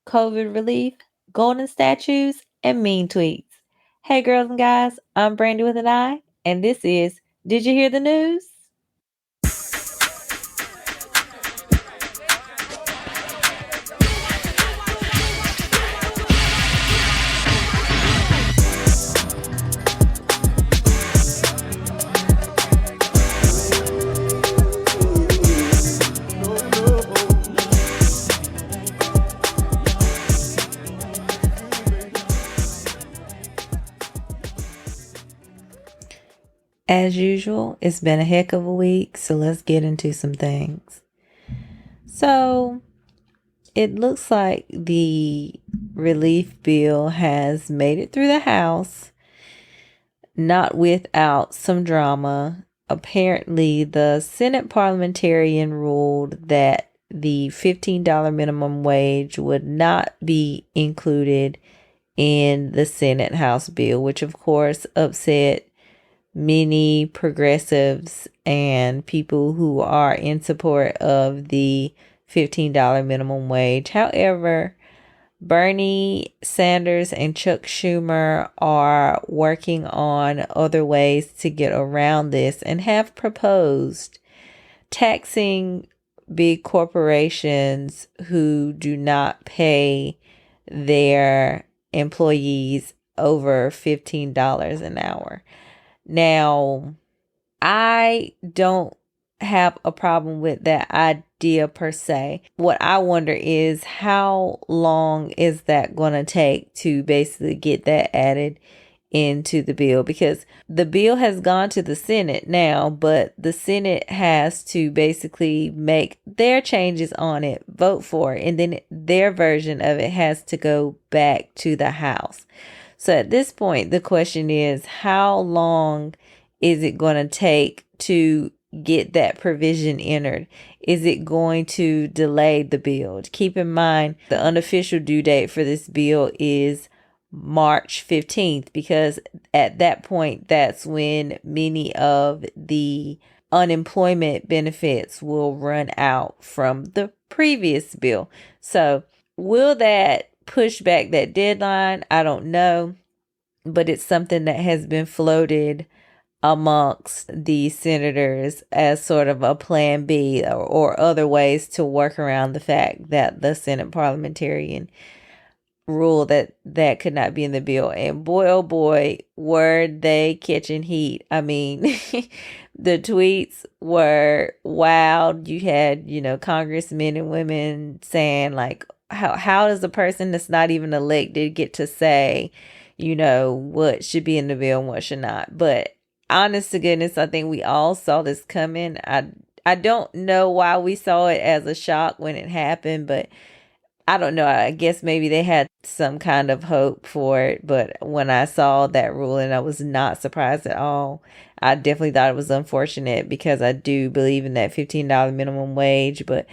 COVID relief, golden statues, and mean tweets. Hey, girls and guys, I'm Brandy with an I, and this is Did You Hear the News? As usual, it's been a heck of a week, so let's get into some things. So, it looks like the relief bill has made it through the House, not without some drama. Apparently, the Senate parliamentarian ruled that the $15 minimum wage would not be included in the Senate House bill, which of course upset many progressives and people who are in support of the $15 minimum wage. However, Bernie Sanders and Chuck Schumer are working on other ways to get around this and have proposed taxing big corporations who do not pay their employees over $15 an hour. Now, I don't have a problem with that idea per se. What I wonder is how long is that going to take to basically get that added into the bill? Because the bill has gone to the Senate now, but the Senate has to basically make their changes on it, vote for it, and then their version of it has to go back to the House. So at this point, the question is, how long is it going to take to get that provision entered? Is it going to delay the bill? Keep in mind, the unofficial due date for this bill is March 15th, because at that point, that's when many of the unemployment benefits will run out from the previous bill. So will that push back that deadline? I don't know, but it's something that has been floated amongst the senators as sort of a plan B or other ways to work around the fact that the Senate parliamentarian ruled that could not be in the bill. And boy, oh boy, were they catching heat. I mean, the tweets were wild. You had, congressmen and women saying like, how does a person that's not even elected get to say, what should be in the bill and what should not? But honest to goodness, I think we all saw this coming. I don't know why we saw it as a shock when it happened, but I don't know. I guess maybe they had some kind of hope for it. But when I saw that ruling, I was not surprised at all. I definitely thought it was unfortunate because I do believe in that $15 minimum wage, but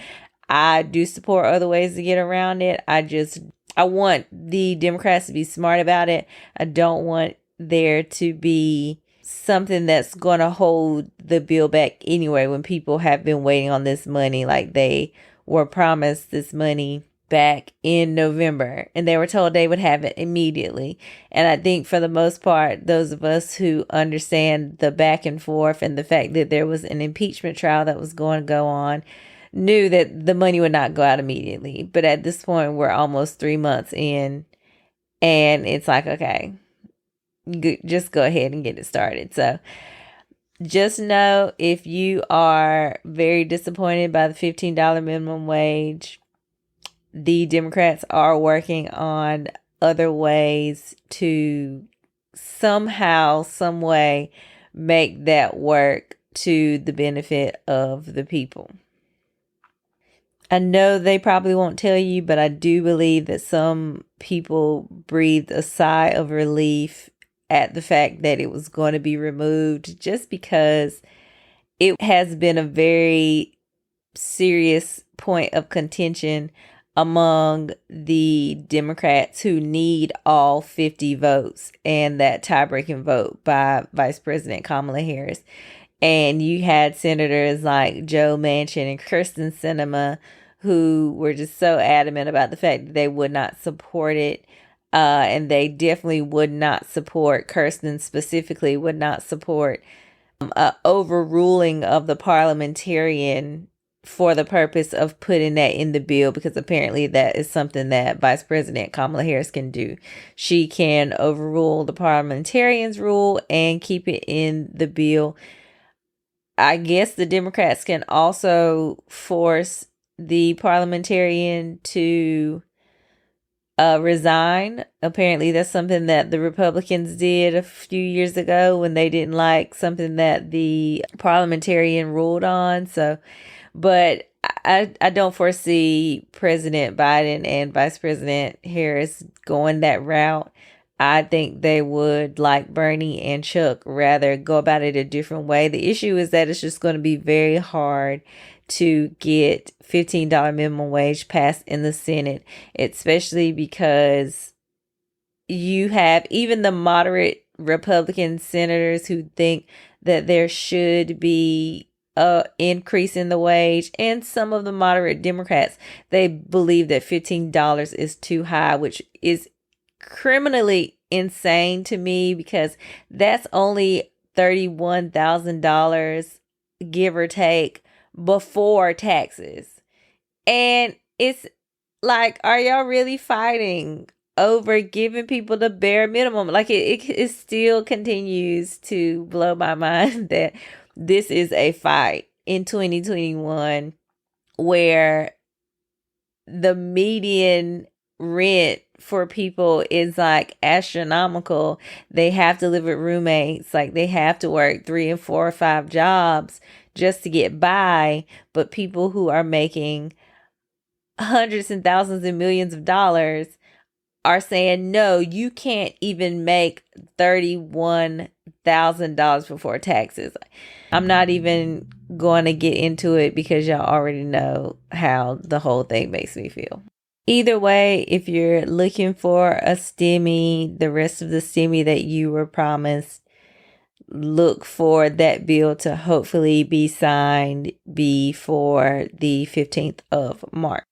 I do support other ways to get around it. I want the Democrats to be smart about it. I don't want there to be something that's going to hold the bill back anyway when people have been waiting on this money. Like they were promised this money back in November and they were told they would have it immediately. And I think for the most part, those of us who understand the back and forth and the fact that there was an impeachment trial that was going to go on knew that the money would not go out immediately. But at this point, we're almost 3 months in and it's like, okay, just go ahead and get it started. So just know if you are very disappointed by the $15 minimum wage, the Democrats are working on other ways to somehow, some way make that work to the benefit of the people. I know they probably won't tell you, but I do believe that some people breathed a sigh of relief at the fact that it was going to be removed, just because it has been a very serious point of contention among the Democrats who need all 50 votes and that tie-breaking vote by Vice President Kamala Harris. And you had senators like Joe Manchin and Kirsten Sinema who were just so adamant about the fact that they would not support it. And they definitely would not support, Kirsten specifically would not support overruling of the parliamentarian for the purpose of putting that in the bill, because apparently that is something that Vice President Kamala Harris can do. She can overrule the parliamentarian's rule and keep it in the bill. I guess the Democrats can also force the parliamentarian to resign. Apparently, that's something that the Republicans did a few years ago when they didn't like something that the parliamentarian ruled on. So, but I don't foresee President Biden and Vice President Harris going that route. I think they would, like Bernie and Chuck, rather go about it a different way. The issue is that it's just going to be very hard to get $15 minimum wage passed in the Senate, especially because you have even the moderate Republican senators who think that there should be a increase in the wage, and some of the moderate Democrats, they believe that $15 is too high, which is criminally insane to me, because that's only $31,000, give or take, before taxes. And it's like, are y'all really fighting over giving people the bare minimum? Like, it still continues to blow my mind that this is a fight in 2021 where the median rent for people is like astronomical. They have to live with roommates. Like, they have to work 3 and 4 or 5 jobs just to get by. But people who are making hundreds and thousands and millions of dollars are saying, no, you can't even make $31,000 before taxes. I'm not even going to get into it because y'all already know how the whole thing makes me feel. Either way, if you're looking for a stimmy, the rest of the stimmy that you were promised, look for that bill to hopefully be signed before the 15th of March.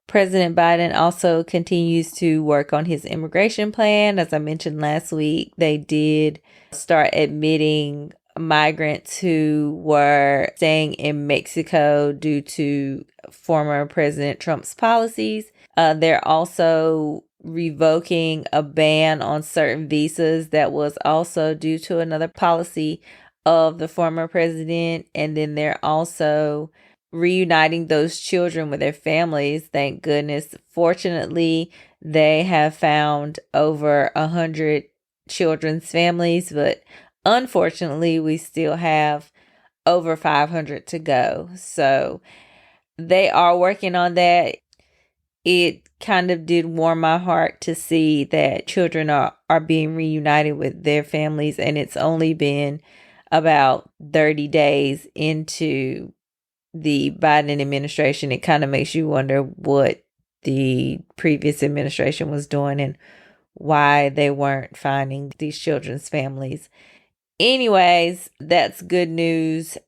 President Biden also continues to work on his immigration plan. As I mentioned last week, they did start admitting migrants who were staying in Mexico due to former President Trump's policies. They're also revoking a ban on certain visas that was also due to another policy of the former president. And then they're also reuniting those children with their families. Thank goodness. Fortunately, they have found over 100 children's families, but unfortunately, we still have over 500 to go. So they are working on that. It kind of did warm my heart to see that children are being reunited with their families, and it's only been about 30 days into the Biden administration. It kind of makes you wonder what the previous administration was doing and why they weren't finding these children's families. Anyways, that's good news.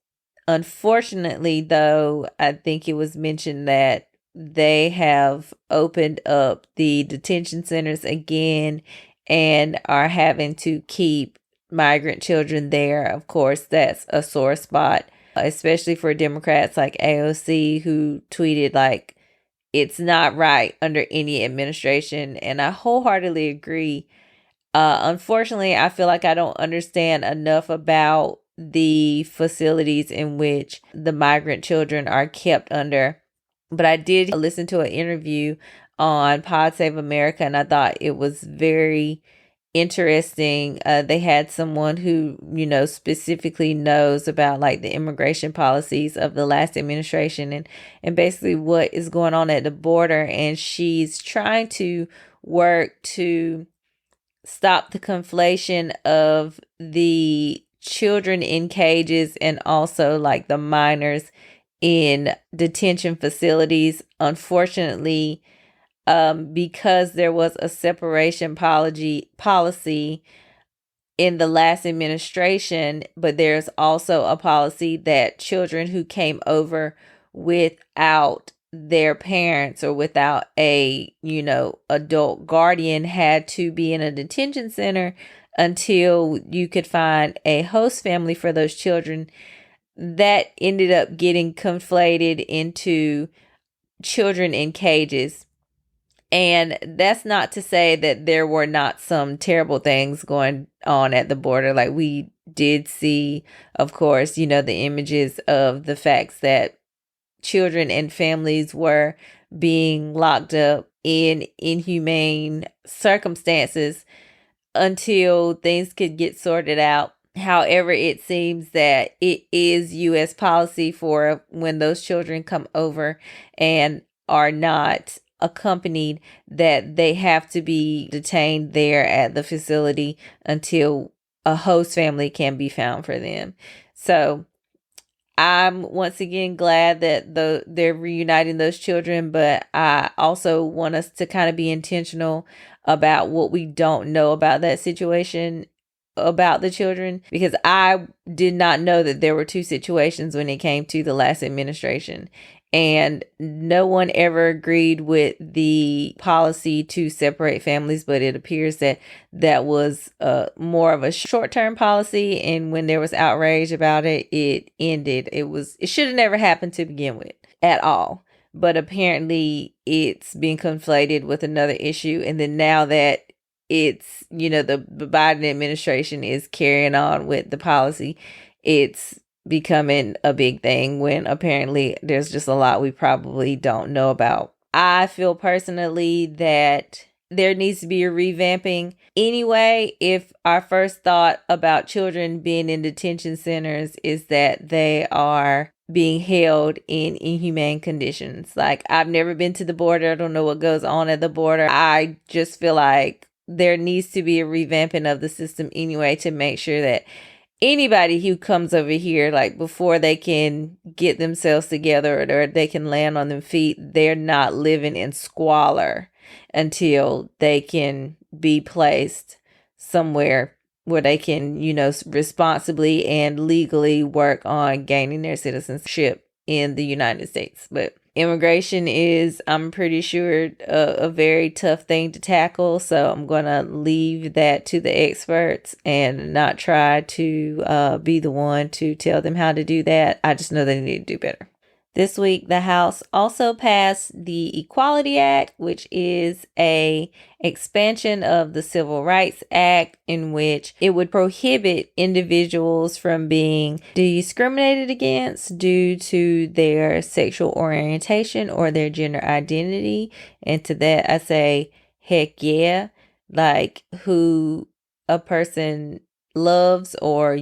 Unfortunately, though, I think it was mentioned that they have opened up the detention centers again and are having to keep migrant children there. Of course, that's a sore spot, especially for Democrats like AOC, who tweeted like, it's not right under any administration. And I wholeheartedly agree. Unfortunately, I feel like I don't understand enough about the facilities in which the migrant children are kept under. But I did listen to an interview on Pod Save America, and I thought it was very interesting. They had someone who, specifically knows about like the immigration policies of the last administration and basically what is going on at the border. And she's trying to work to stop the conflation of the children in cages and also like the minors in detention facilities. Unfortunately, because there was a separation policy in the last administration, but there's also a policy that children who came over without their parents or without a, adult guardian, had to be in a detention center until you could find a host family for those children. That ended up getting conflated into children in cages. And that's not to say that there were not some terrible things going on at the border. Like, we did see, of course, the images of the facts that children and families were being locked up in inhumane circumstances until things could get sorted out. However, it seems that it is U.S. policy for when those children come over and are not accompanied, that they have to be detained there at the facility until a host family can be found for them. So I'm once again glad that they're reuniting those children, but I also want us to kind of be intentional about what we don't know about that situation, about the children, because I did not know that there were two situations when it came to the last administration. And no one ever agreed with the policy to separate families, but it appears that that was more of a short-term policy. And when there was outrage about it, it ended. It should have never happened to begin with at all. But apparently it's being conflated with another issue. And then now that it's, the Biden administration is carrying on with the policy, it's becoming a big thing when apparently there's just a lot we probably don't know about. I feel personally that there needs to be a revamping anyway. If our first thought about children being in detention centers is that they are being held in inhumane conditions. Like, I've never been to the border. I don't know what goes on at the border. I just feel like there needs to be a revamping of the system anyway, to make sure that anybody who comes over here, like, before they can get themselves together or they can land on their feet, they're not living in squalor until they can be placed somewhere where they can, responsibly and legally work on gaining their citizenship in the United States. But immigration is, I'm pretty sure, a very tough thing to tackle. So I'm going to leave that to the experts and not try to be the one to tell them how to do that. I just know they need to do better. This week, the House also passed the Equality Act, which is a expansion of the Civil Rights Act, in which it would prohibit individuals from being discriminated against due to their sexual orientation or their gender identity. And to that, I say, heck yeah. Like, who a person loves or,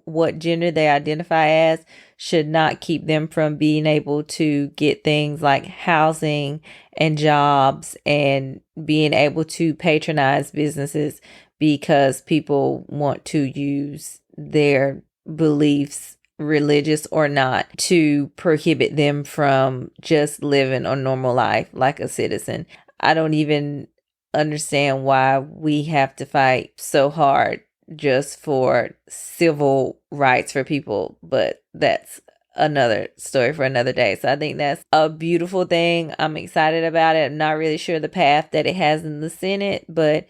what gender they identify as should not keep them from being able to get things like housing and jobs and being able to patronize businesses because people want to use their beliefs, religious or not, to prohibit them from just living a normal life like a citizen. I don't even understand why we have to fight so hard just for civil rights for people, but that's another story for another day. So I think that's a beautiful thing. I'm excited about it. I'm not really sure the path that it has in the Senate, but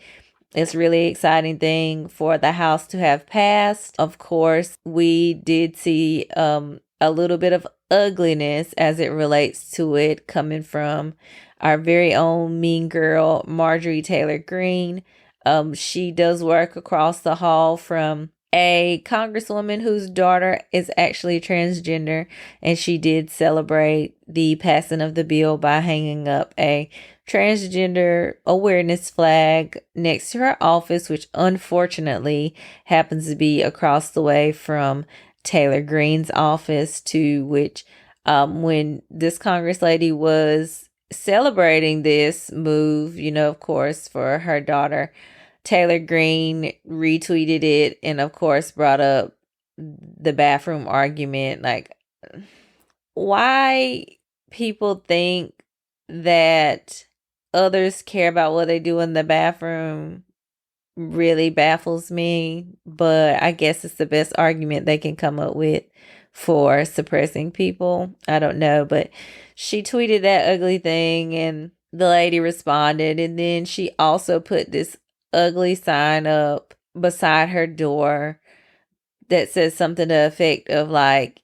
it's really exciting thing for the House to have passed. Of course, we did see a little bit of ugliness as it relates to it coming from our very own mean girl, Marjorie Taylor Greene. She does work across the hall from a congresswoman whose daughter is actually transgender, and she did celebrate the passing of the bill by hanging up a transgender awareness flag next to her office, which unfortunately happens to be across the way from Taylor Greene's office, to which when this Congress lady was celebrating this move, of course, for her daughter, Taylor Greene retweeted it and, of course, brought up the bathroom argument. Like, why people think that others care about what they do in the bathroom really baffles me. But I guess it's the best argument they can come up with for suppressing people. I don't know, but she tweeted that ugly thing and the lady responded. And then she also put this ugly sign up beside her door that says something to the effect of like,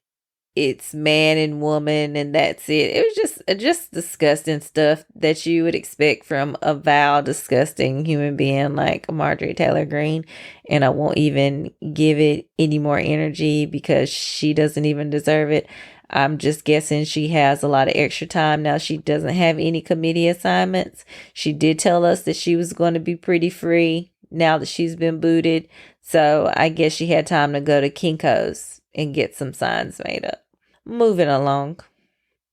it's man and woman and that's it. It was just disgusting stuff that you would expect from a vile, disgusting human being like Marjorie Taylor Greene. And I won't even give it any more energy because she doesn't even deserve it. I'm just guessing she has a lot of extra time now. She doesn't have any committee assignments. She did tell us that she was going to be pretty free now that she's been booted. So I guess she had time to go to Kinko's and get some signs made up. Moving along.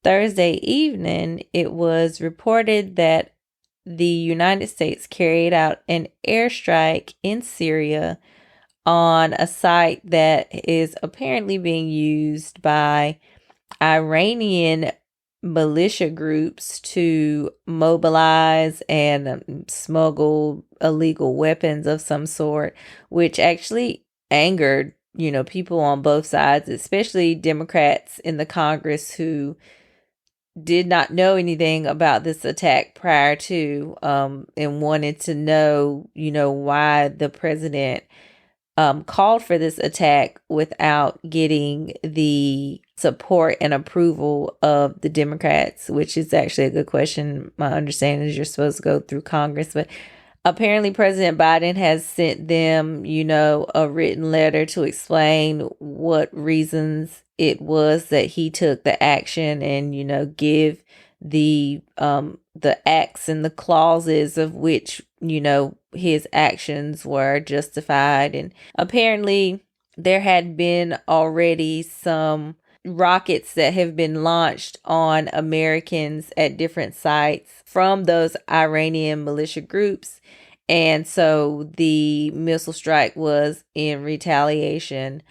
Thursday evening, it was reported that the United States carried out an airstrike in Syria on a site that is apparently being used by Iranian militia groups to mobilize and smuggle illegal weapons of some sort, which actually angered people on both sides, especially Democrats in the Congress who did not know anything about this attack prior to and wanted to know why the president called for this attack without getting the support and approval of the Democrats, which is actually a good question. My understanding is you're supposed to go through Congress, but apparently President Biden has sent them, a written letter to explain what reasons it was that he took the action and, give the acts and the clauses of which, his actions were justified. And apparently there had been already some rockets that have been launched on Americans at different sites from those Iranian militia groups. And so the missile strike was in retaliation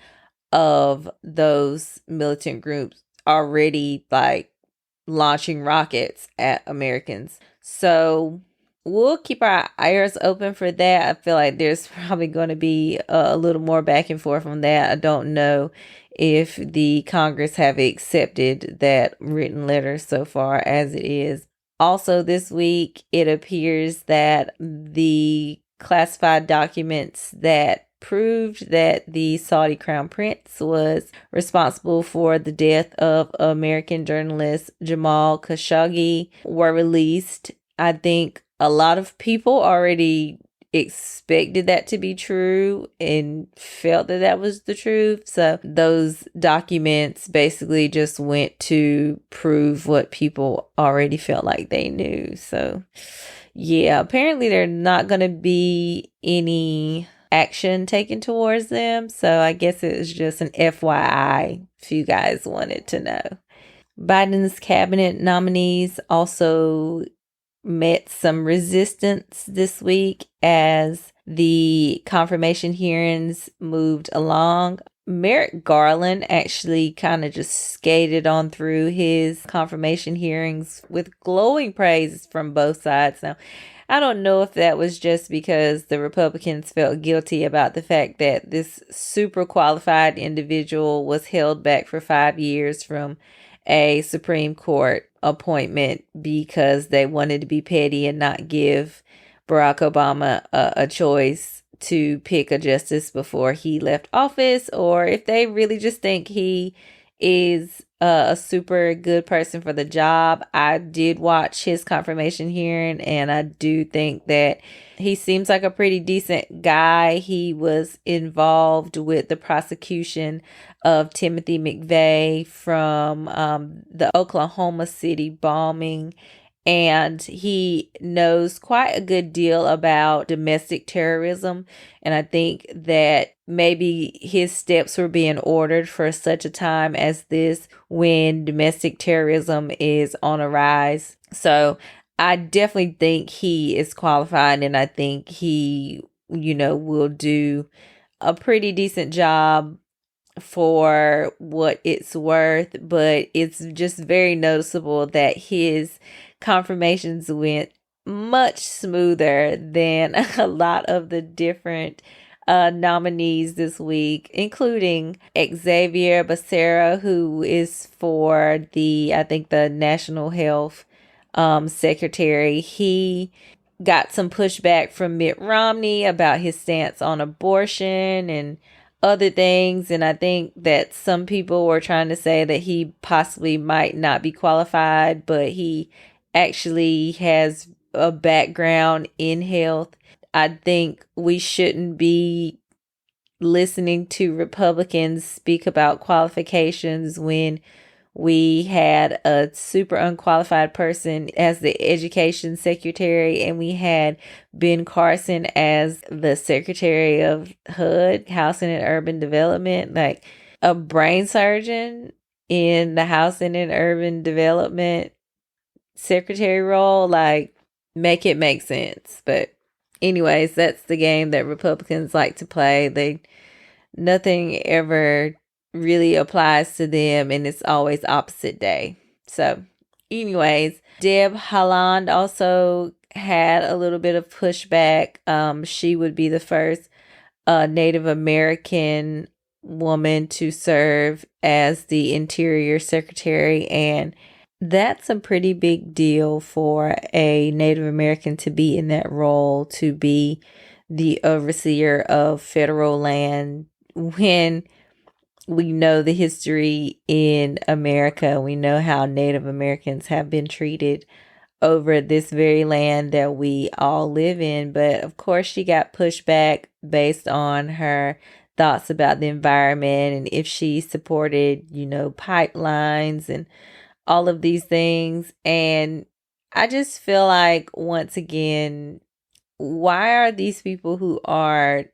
of those militant groups already like launching rockets at Americans. So we'll keep our ears open for that. I feel like there's probably going to be a little more back and forth on that. I don't know if the Congress have accepted that written letter so far as it is. Also this week, it appears that the classified documents that proved that the Saudi Crown Prince was responsible for the death of American journalist Jamal Khashoggi were released. I think a lot of people already expected that to be true and felt that that was the truth. So those documents basically just went to prove what people already felt like they knew. So yeah, apparently there's not going to be any action taken towards them. So I guess it was just an FYI if you guys wanted to know. Biden's cabinet nominees also met some resistance this week as the confirmation hearings moved along. Merrick Garland actually kind of just skated on through his confirmation hearings with glowing praise from both sides. Now, I don't know if that was just because the Republicans felt guilty about the fact that this super qualified individual was held back for 5 years from a Supreme Court appointment because they wanted to be petty and not give Barack Obama a choice to pick a justice before he left office, or if they really just think he is a super good person for the job. I did watch his confirmation hearing, and I do think that he seems like a pretty decent guy. He was involved with the prosecution of Timothy McVeigh from the Oklahoma City bombing, and he knows quite a good deal about domestic terrorism. And I think that maybe his steps were being ordered for such a time as this when domestic terrorism is on a rise. So I definitely think he is qualified, and I think he, will do a pretty decent job for what it's worth. But it's just very noticeable that his confirmations went much smoother than a lot of the different nominees this week, including Xavier Becerra, who is for I think the National Health Secretary. He got some pushback from Mitt Romney about his stance on abortion and other things. And I think that some people were trying to say that he possibly might not be qualified, but he actually has a background in health. I think we shouldn't be listening to Republicans speak about qualifications when we had a super unqualified person as the education secretary, and we had Ben Carson as the secretary of HUD, Housing and Urban Development, like a brain surgeon in the Housing and Urban Development secretary role. Like, make it make sense. But anyways, that's the game that Republicans like to play. Nothing ever really applies to them, and it's always opposite day. So anyways, Deb Haaland also had a little bit of pushback. She would be the first Native American woman to serve as the Interior Secretary, and that's a pretty big deal for a Native American to be in that role, to be the overseer of federal land, when we know the history in America. We know how Native Americans have been treated over this very land that we all live in. But of course, she got pushed back based on her thoughts about the environment and if she supported, pipelines and all of these things. And I just feel like, once again, why are these people who are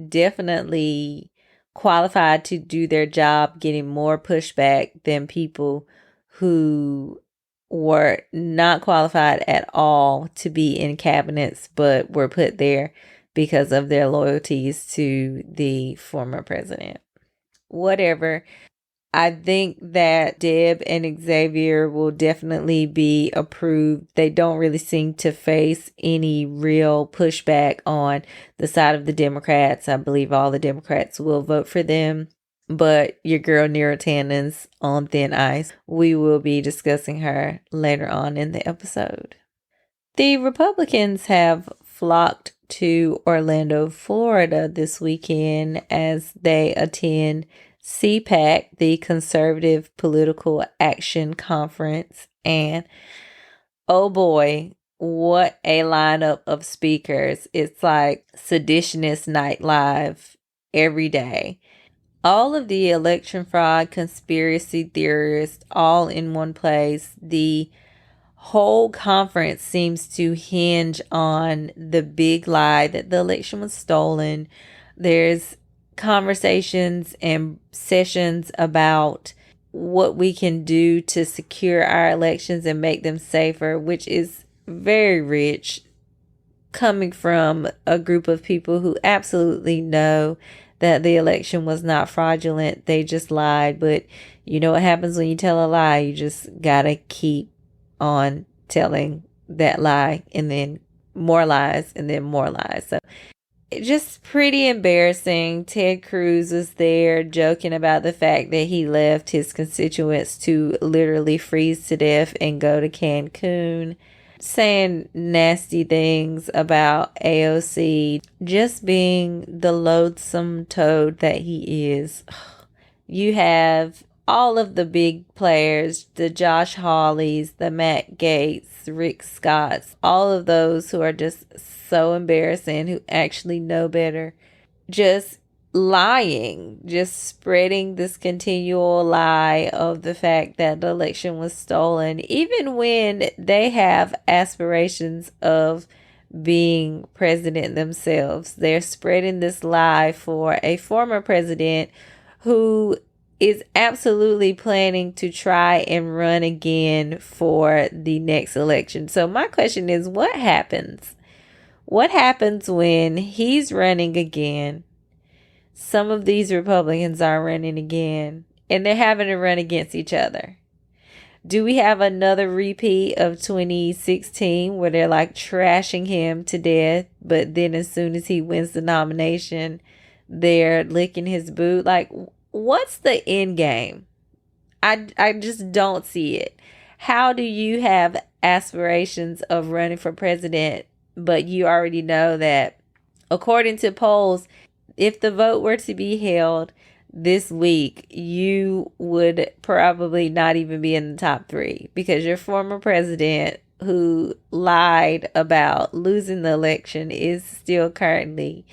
definitely qualified to do their job getting more pushback than people who were not qualified at all to be in cabinets but were put there because of their loyalties to the former president? Whatever. I think that Deb and Xavier will definitely be approved. They don't really seem to face any real pushback on the side of the Democrats. I believe all the Democrats will vote for them. But your girl Neera Tanden's on thin ice. We will be discussing her later on in the episode. The Republicans have flocked to Orlando, Florida this weekend as they attend CPAC, the Conservative Political Action Conference. And oh boy, what a lineup of speakers. It's like Seditionist Night Live every day. All of the election fraud conspiracy theorists all in one place. The whole conference seems to hinge on the big lie that the election was stolen. There's conversations and sessions about what we can do to secure our elections and make them safer, which is very rich, coming from a group of people who absolutely know that the election was not fraudulent. They just lied. But you know what happens when you tell a lie? You just gotta keep on telling that lie, and then more lies, and then more lies. So just pretty embarrassing. Ted Cruz was there joking about the fact that he left his constituents to literally freeze to death and go to Cancun, saying nasty things about AOC, just being the loathsome toad that he is. You have all of the big players, the Josh Hawleys, the Matt Gaetz, Rick Scotts, all of those who are just so embarrassing, who actually know better, just lying, just spreading this continual lie of the fact that the election was stolen, even when they have aspirations of being president themselves. They're spreading this lie for a former president who is absolutely planning to try and run again for the next election. So my question is, what happens? What happens when he's running again? Some of these Republicans are running again, and they're having to run against each other. Do we have another repeat of 2016 where they're like trashing him to death, but then as soon as he wins the nomination, they're licking his boot? Like, what's the end game? I just don't see it. How do you have aspirations of running for president, but you already know that, according to polls, if the vote were to be held this week, you would probably not even be in the top 3 because your former president who lied about losing the election is still currently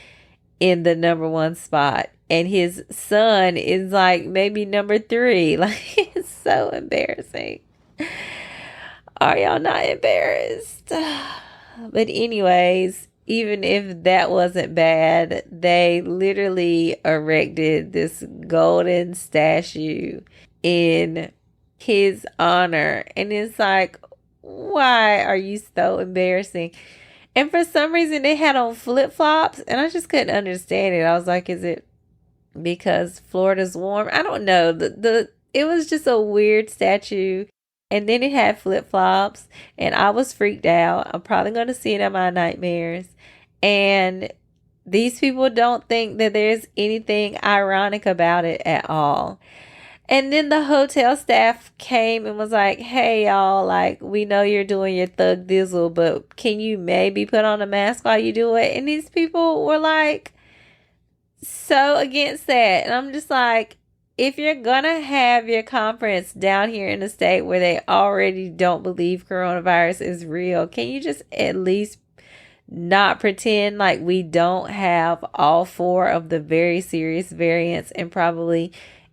in the number 1 spot, and his son is like maybe number 3. Like, it's so embarrassing. Are y'all not embarrassed? But anyways, even if that wasn't bad, they literally erected this golden statue in his honor. And it's like, why are you so embarrassing? And for some reason, they had on flip-flops, and I just couldn't understand it. I was like, is it because Florida's warm? I don't know. It was just a weird statue. And then it had flip-flops, and I was freaked out. I'm probably going to see it in my nightmares. And these people don't think that there's anything ironic about it at all. And then the hotel staff came and was like, hey, y'all, like, we know you're doing your thug dizzle, but can you maybe put on a mask while you do it? And these people were like so against that. And I'm just like, if you're gonna have your conference down here in a state where they already don't believe coronavirus is real, can you just at least not pretend like we don't have all 4 of the very serious variants and probably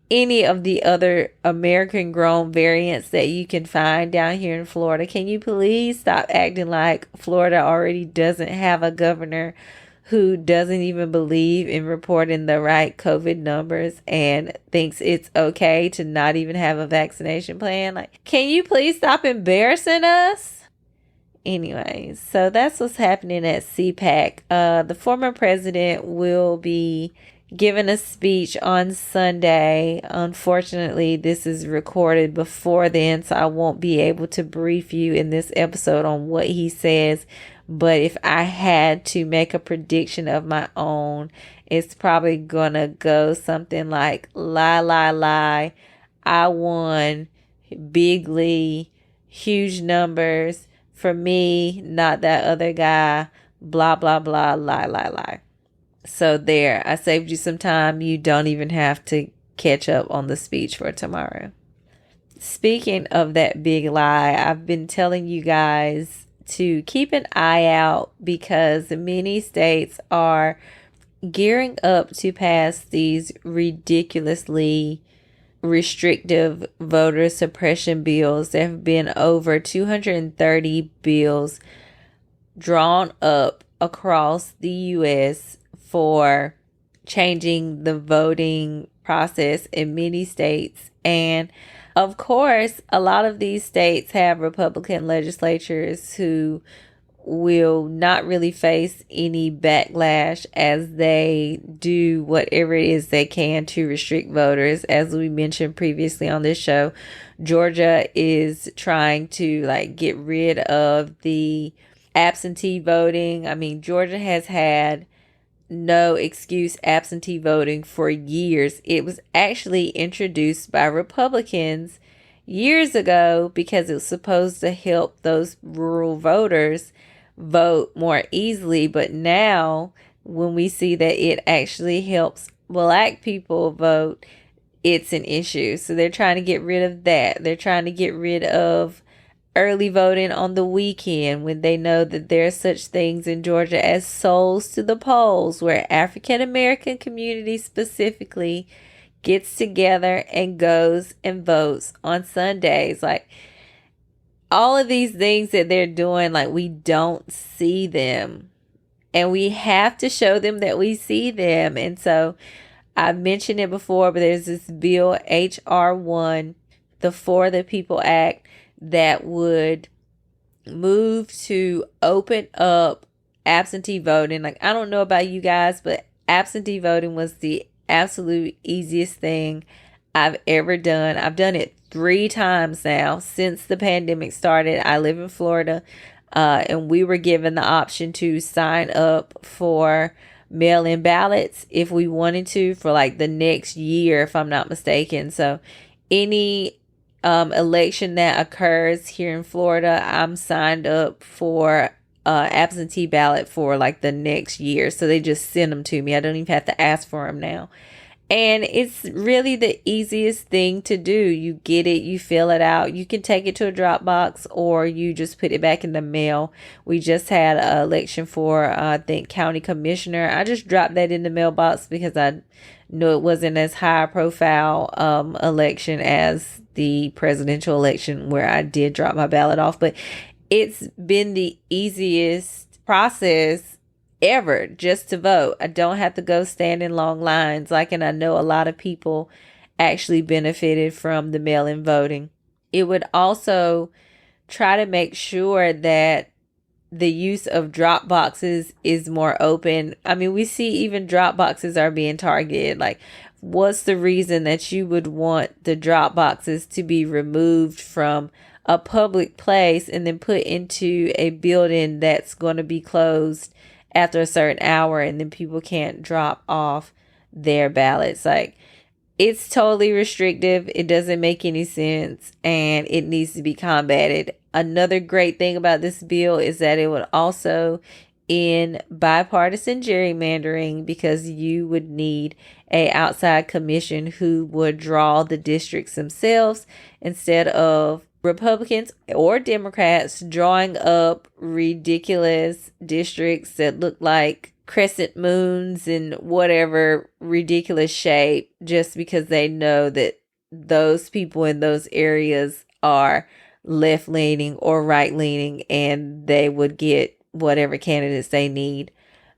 any of the other American grown variants that you can find down here in Florida? Can you please stop acting like Florida already doesn't have a governor who doesn't even believe in reporting the right COVID numbers and thinks it's okay to not even have a vaccination plan? Like, can you please stop embarrassing us? Anyways, so that's what's happening at CPAC. The former president will be giving a speech on Sunday. Unfortunately, this is recorded before then, so I won't be able to brief you in this episode on what he says. But if I had to make a prediction of my own, it's probably gonna go something like, lie, lie, lie, I won bigly, huge numbers for me, not that other guy, blah, blah, blah, lie, lie, lie. So there, I saved you some time. You don't even have to catch up on the speech for tomorrow. Speaking of that big lie, I've been telling you guys to keep an eye out because many states are gearing up to pass these ridiculously restrictive voter suppression bills. There have been over 230 bills drawn up across the U.S. for changing the voting process in many states. And of course, a lot of these states have Republican legislatures who will not really face any backlash as they do whatever it is they can to restrict voters. As we mentioned previously on this show, Georgia is trying to get rid of the absentee voting. I mean, Georgia has had no excuse absentee voting for years. It was actually introduced by Republicans years ago because it was supposed to help those rural voters vote more easily. But now when we see that it actually helps Black people vote, it's an issue. So they're trying to get rid of that. They're trying to get rid of early voting on the weekend when they know that there are such things in Georgia as souls to the polls, where African American community specifically gets together and goes and votes on Sundays. Like, all of these things that they're doing, we don't see them, and we have to show them that we see them. And so I've mentioned it before, but there's this bill, HR 1, the For the People Act, that would move to open up absentee voting. I don't know about you guys, but absentee voting was the absolute easiest thing I've ever done. I've done it 3 times now since the pandemic started. I live in Florida, and we were given the option to sign up for mail-in ballots if we wanted to for like the next year, if I'm not mistaken. So any election that occurs here in Florida, I'm signed up for absentee ballot for like the next year. So they just send them to me. I don't even have to ask for them now. And it's really the easiest thing to do. You get it, you fill it out. You can take it to a drop box or you just put it back in the mail. We just had an election for, I think, county commissioner. I just dropped that in the mailbox because I knew it wasn't as high profile election as the presidential election where I did drop my ballot off. But it's been the easiest process ever just to vote. I don't have to go stand in long lines. And I know a lot of people actually benefited from the mail-in voting. It would also try to make sure that the use of drop boxes is more open. I mean, we see even drop boxes are being targeted. Like, what's the reason that you would want the drop boxes to be removed from a public place and then put into a building that's going to be closed after a certain hour and then people can't drop off their ballots? Like, it's totally restrictive. It doesn't make any sense and it needs to be combated. Another great thing about this bill is that it would also end bipartisan gerrymandering because you would need a outside commission who would draw the districts themselves instead of Republicans or Democrats drawing up ridiculous districts that look like crescent moons and whatever ridiculous shape just because they know that those people in those areas are left leaning or right leaning and they would get whatever candidates they need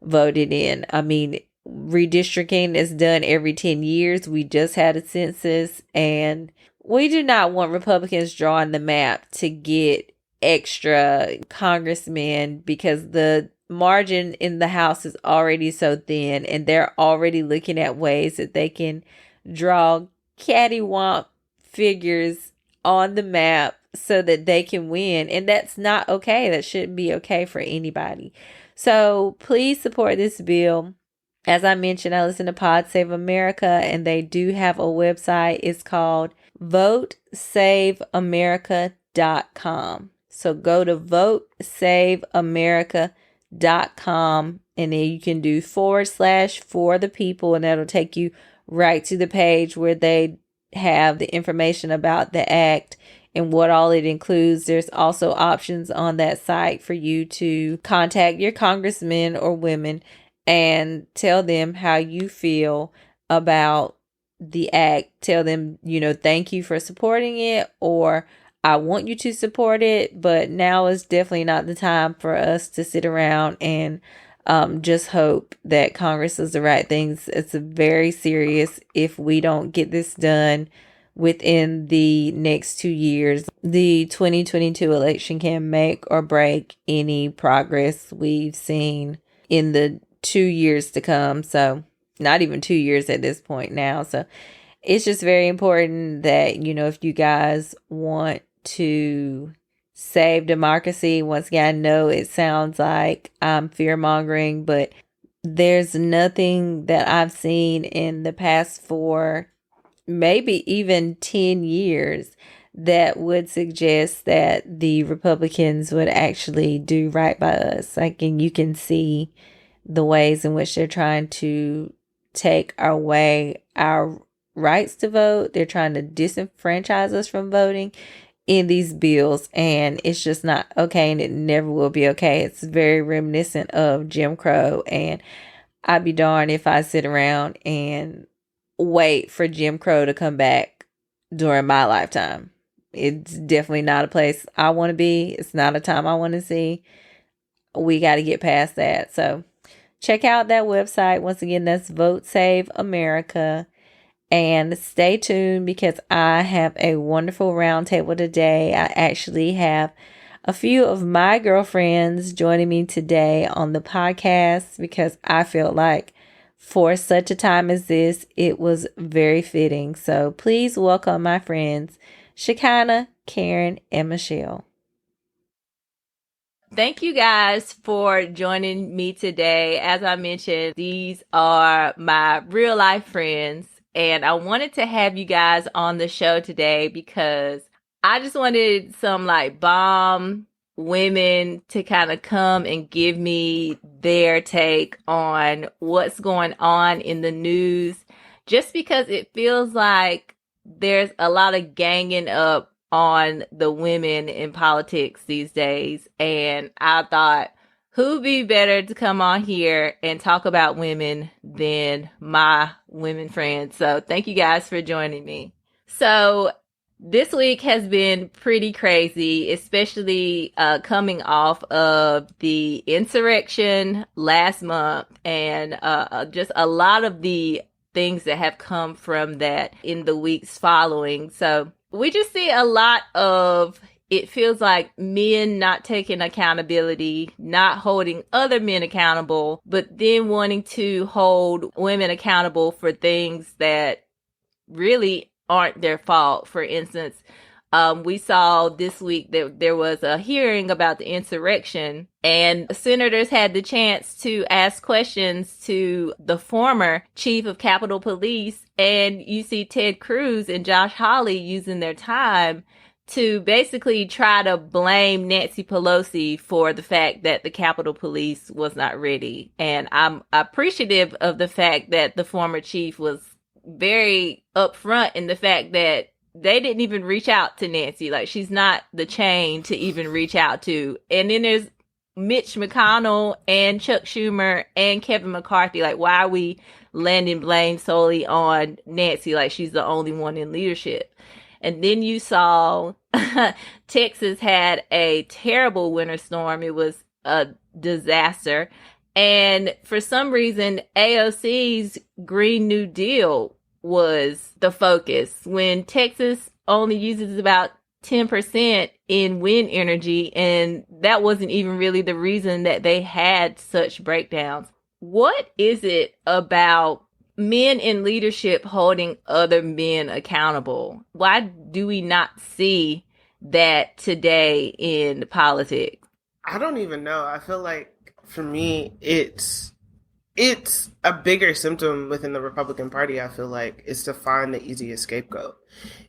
voted in. I mean, redistricting is done every 10 years. We just had a census and we do not want Republicans drawing the map to get extra congressmen because the margin in the House is already so thin and they're already looking at ways that they can draw cattywomp figures on the map so that they can win. And that's not okay. That shouldn't be okay for anybody. So please support this bill. As I mentioned, I listen to Pod Save America and they do have a website. It's called votesaveamerica.com. So go to votesaveamerica.com and then you can do / for the people and that'll take you right to the page where they have the information about the act and what all it includes. There's also options on that site for you to contact your congressmen or women and tell them how you feel about the act. Tell them, thank you for supporting it, or I want you to support it, but now is definitely not the time for us to sit around and just hope that Congress does the right things. It's very serious. If we don't get this done within the next 2 years, the 2022 election can make or break any progress we've seen in the 2 years to come. So not even 2 years at this point now. So it's just very important that, if you guys want to save democracy, once again, I know it sounds like I'm fear mongering, but there's nothing that I've seen in the past 4, maybe even 10 years that would suggest that the Republicans would actually do right by us. And you can see the ways in which they're trying to take away our rights to vote. They're trying to disenfranchise us from voting in these bills, and it's just not okay, and it never will be okay. It's very reminiscent of Jim Crow, and I'd be darned if I sit around and wait for Jim Crow to come back during my lifetime. It's definitely not a place I want to be. It's not a time I want to see. We got to get past that. So check out that website. Once again, that's Vote Save America. And stay tuned because I have a wonderful roundtable today. I actually have a few of my girlfriends joining me today on the podcast because I feel like for such a time as this, it was very fitting. So please welcome my friends, Shekinah, Karen, and Michelle. Thank you guys for joining me today. As I mentioned, these are my real life friends, and I wanted to have you guys on the show today because I just wanted some like bomb women to kind of come and give me their take on what's going on in the news, just because it feels like there's a lot of ganging up on the women in politics these days. And I thought, who'd be better to come on here and talk about women than my women friends? So thank you guys for joining me. So this week has been pretty crazy, especially coming off of the insurrection last month and just a lot of the things that have come from that in the weeks following. So we just see a lot of, it feels like men not taking accountability, not holding other men accountable, but then wanting to hold women accountable for things that really aren't their fault. For instance, we saw this week that there was a hearing about the insurrection, and senators had the chance to ask questions to the former chief of Capitol Police. And you see Ted Cruz and Josh Hawley using their time to basically try to blame Nancy Pelosi for the fact that the Capitol Police was not ready. And I'm appreciative of the fact that the former chief was very upfront in the fact that they didn't even reach out to Nancy. Like, she's not the chain to even reach out to. And then there's Mitch McConnell and Chuck Schumer and Kevin McCarthy. Like, why are we landing blame solely on Nancy? Like, she's the only one in leadership. And then you saw Texas had a terrible winter storm. It was a disaster. And for some reason, AOC's Green New Deal was the focus when Texas only uses about 10% in wind energy. And that wasn't even really the reason that they had such breakdowns. What is it about men in leadership holding other men accountable? Why do we not see that today in politics? I don't even know. I feel like for me, it's a bigger symptom within the Republican Party. I feel like is to find the easiest scapegoat,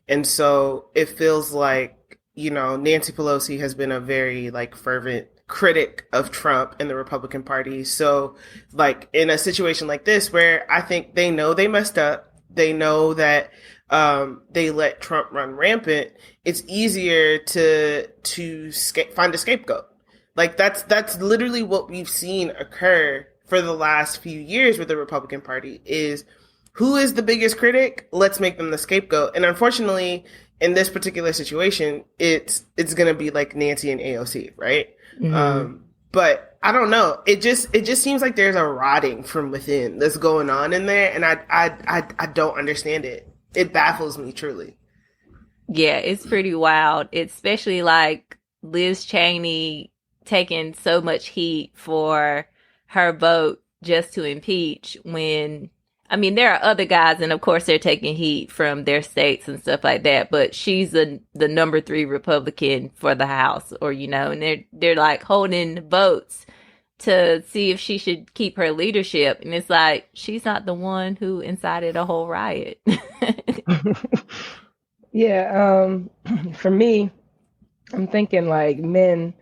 and so it feels like Nancy Pelosi has been a very like fervent critic of Trump and the Republican Party. So like in a situation like this where I think they know they messed up, they know that they let Trump run rampant, it's easier to find a scapegoat. Like that's literally what we've seen occur for the last few years with the Republican Party is who is the biggest critic? Let's make them the scapegoat. And unfortunately, in this particular situation, it's going to be like Nancy and AOC, right? Mm-hmm. But I don't know. It just seems like there's a rotting from within that's going on in there, and I don't understand it. It baffles me truly. Yeah, it's pretty wild, especially like Liz Cheney taking so much heat for her vote just to impeach when, I mean, there are other guys, and of course they're taking heat from their states and stuff like that, but she's the number 3 Republican for the House, or, and they're like holding votes to see if she should keep her leadership. And it's like, she's not the one who incited a whole riot. Yeah, for me, I'm thinking like men,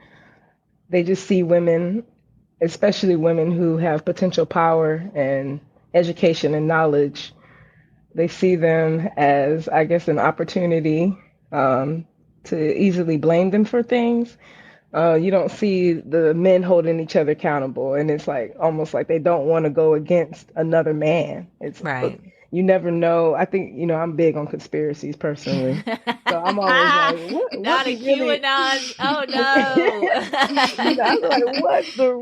they just see women, especially women who have potential power and education and knowledge. They see them as, I guess, an opportunity to easily blame them for things. You don't see the men holding each other accountable, and it's like almost like they don't want to go against another man. It's right. You never know. I think I'm big on conspiracies personally, so I'm always like, what? Not a really... QAnon. Oh no! I'm like, what's the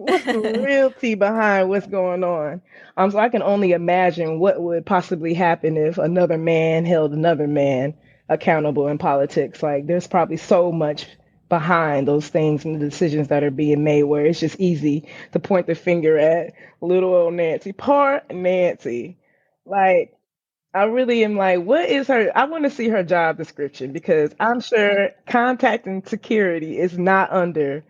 reality behind what's going on? So I can only imagine what would possibly happen if another man held another man accountable in politics. Like, there's probably so much behind those things and the decisions that are being made where it's just easy to point the finger at little old Nancy. Poor Nancy. Like, I really am like, what is her? I want to see her job description because I'm sure contacting security is not under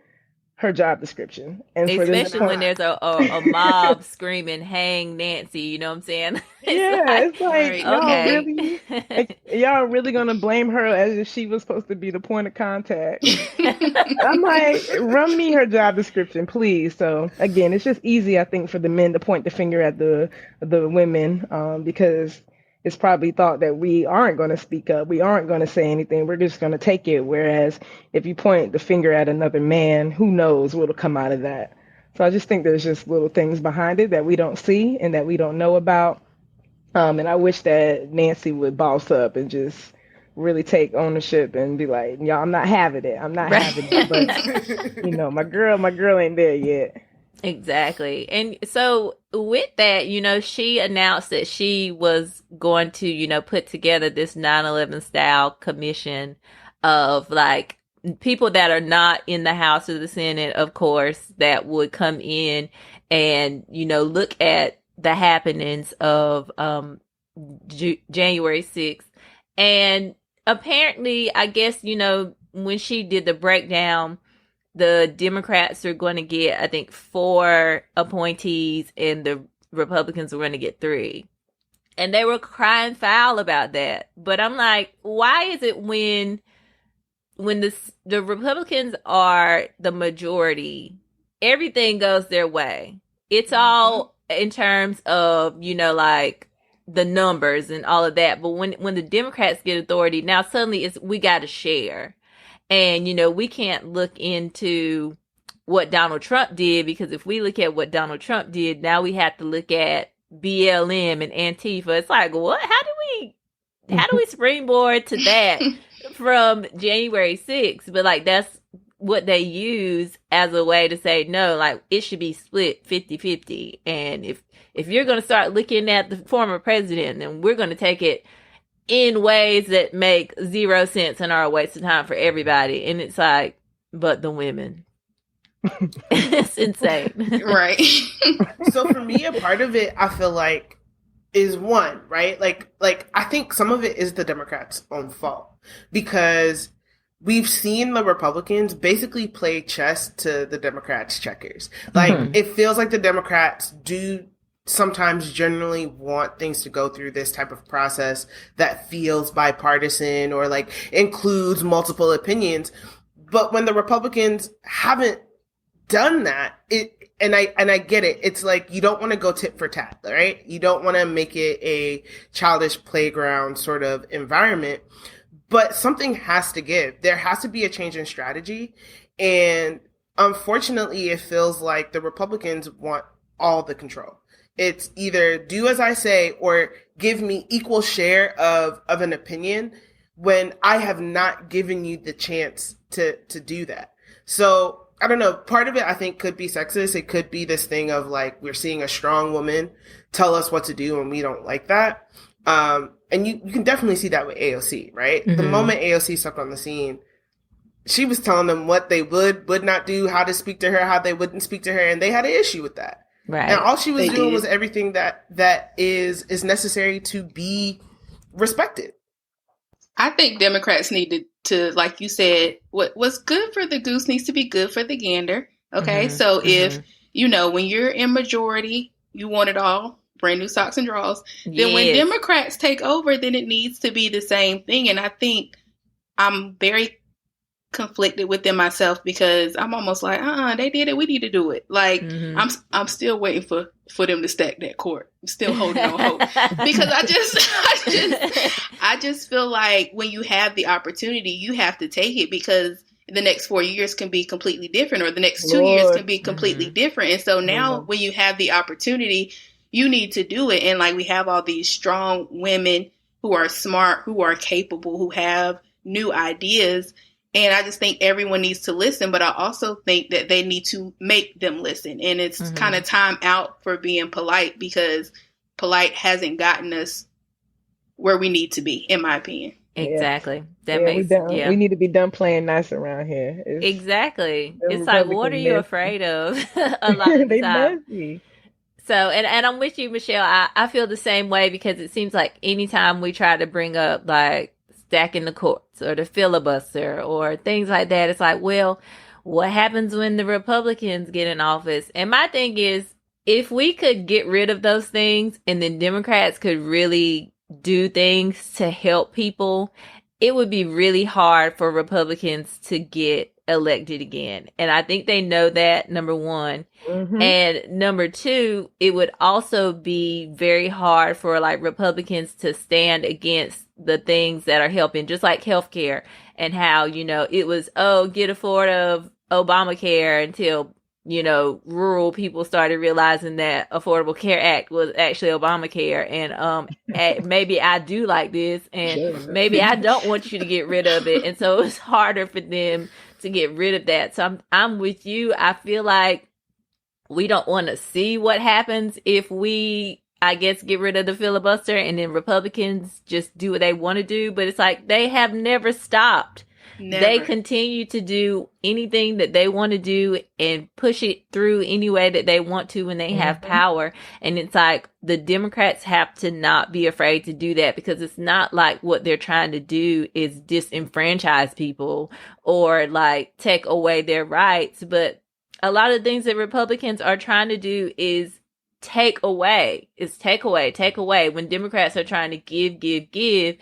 her job description. And for them to Especially when point, there's a mob screaming, "Hang Nancy," you know what I'm saying? It's yeah, like, it's like Right. y'all okay. really, like, y'all really gonna blame her as if she was supposed to be the point of contact. I'm like, run me her job description, please. So again, it's just easy, I think, for the men to point the finger at the women, because it's probably thought that we aren't going to speak up, we aren't going to say anything, we're just going to take it. Whereas if you point the finger at another man, who knows what'll come out of that. So I just think there's just little things behind it that we don't see and that we don't know about. And I wish that Nancy would boss up and just really take ownership and be like, y'all, I'm not having it. I'm not having it. But my girl ain't there yet. Exactly. And so with that, she announced that she was going to, put together this 9/11 style commission of like people that are not in the House or the Senate, of course, that would come in and, look at the happenings of January 6th. And apparently, I guess, when she did the breakdown, the Democrats are going to get, I think, 4 appointees and the Republicans are going to get 3. And they were crying foul about that. But I'm like, why is it when the Republicans are the majority, everything goes their way? It's all in terms of, like the numbers and all of that. But when the Democrats get authority, now suddenly we got to share. And, we can't look into what Donald Trump did, because if we look at what Donald Trump did, now we have to look at BLM and Antifa. It's like, what? How do we springboard to that from January 6th? But like, that's what they use as a way to say, no, like it should be split 50-50. And if you're going to start looking at the former president, then we're going to take it in ways that make 0 sense and are a waste of time for everybody. And it's like, but the women. It's insane. Right. So for me, a part of it, I feel like, is one, right? Like I think some of it is the Democrats' own fault, because we've seen the Republicans basically play chess to the Democrats' checkers. Like, it feels like the Democrats do sometimes generally want things to go through this type of process that feels bipartisan or like includes multiple opinions. But when the Republicans haven't done that, and I get it. It's like, you don't want to go tit for tat, right? You don't want to make it a childish playground sort of environment, but something has to give. There has to be a change in strategy. And unfortunately, it feels like the Republicans want all the control. It's either do as I say or give me equal share of an opinion when I have not given you the chance to do that. So I don't know. Part of it, I think, could be sexist. It could be this thing of like, we're seeing a strong woman tell us what to do and we don't like that. And you can definitely see that with AOC, right? The moment AOC stepped on the scene, she was telling them what they would not do, how to speak to her, how they wouldn't speak to her, and they had an issue with that. Right. And all she was They doing did. was everything that is necessary to be respected. I think Democrats need to, like you said, what's good for the goose needs to be good for the gander. Okay. So if, when you're in majority, you want it all, brand new socks and drawers. Then when Democrats take over, then it needs to be the same thing. And I think I'm very conflicted with them myself, because I'm almost like, they did it, we need to do it. Like, I'm still waiting for them to stack that court. I'm still holding on hope, because I just feel like when you have the opportunity, you have to take it, because the next 4 years can be completely different, or the next 2 years can be completely different. And so now when you have the opportunity, you need to do it. And like, we have all these strong women who are smart, who are capable, who have new ideas. And I just think everyone needs to listen, but I also think that they need to make them listen. And it's kind of time out for being polite, because polite hasn't gotten us where we need to be, in my opinion. Exactly. We need to be done playing nice around here. Exactly. It's like, Republicans what are you messy. afraid of? A lot of the They time. messy. So, and I'm with you, Michelle. I feel the same way because it seems like anytime we try to bring up like stacking the courts or the filibuster or things like that, it's like, well, what happens when the Republicans get in office? And my thing is, if we could get rid of those things and then Democrats could really do things to help people, it would be really hard for Republicans to get elected again. And I think they know that, number one. Mm-hmm. And number two, it would also be very hard for like Republicans to stand against the things that are helping, just like healthcare and how, you know, it was, oh, get afford of Obamacare until, you know, rural people started realizing that Affordable Care Act was actually Obamacare. And maybe I do like this and maybe I don't want you to get rid of it. And so it's harder for them to get rid of that. So I'm with you. I feel like we don't want to see what happens if we, I guess, get rid of the filibuster and then Republicans just do what they want to do. But it's like they have never stopped. Never. They continue to do anything that they want to do and push it through any way that they want to when they have power. And it's like the Democrats have to not be afraid to do that because it's not like what they're trying to do is disenfranchise people or like take away their rights. But a lot of things that Republicans are trying to do is take away. It's take away when Democrats are trying to give.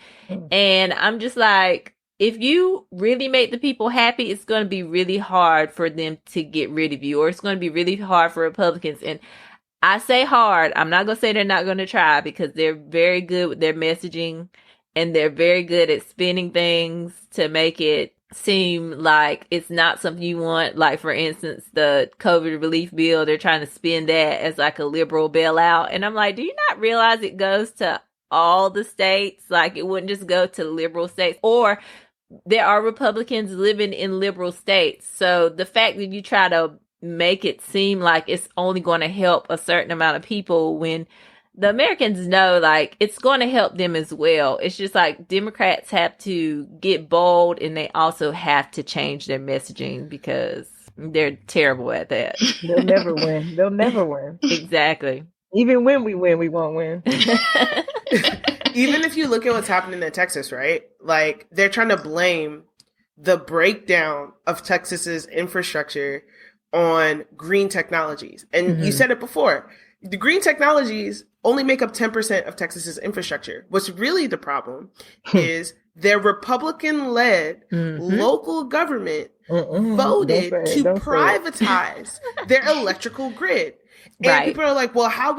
And I'm just like, if you really make the people happy, it's going to be really hard for them to get rid of you, or it's going to be really hard for Republicans. And I say hard. I'm not going to say they're not going to try because they're very good with their messaging and they're very good at spinning things to make it seem like it's not something you want. Like, for instance, the COVID relief bill, they're trying to spin that as like a liberal bailout. And I'm like, do you not realize it goes to all the states? Like, it wouldn't just go to liberal states, or there are Republicans living in liberal states. So the fact that you try to make it seem like it's only going to help a certain amount of people when the Americans know, like, it's going to help them as well. It's just like Democrats have to get bold and they also have to change their messaging because they're terrible at that. They'll never win. They'll never win. Exactly. Even when we win, we won't win. Even if you look at what's happening in Texas, right? Like, they're trying to blame the breakdown of Texas's infrastructure on green technologies. And you said it before. The green technologies only make up 10% of Texas's infrastructure. What's really the problem is their Republican-led local government voted to privatize their electrical grid. And people are like, well, how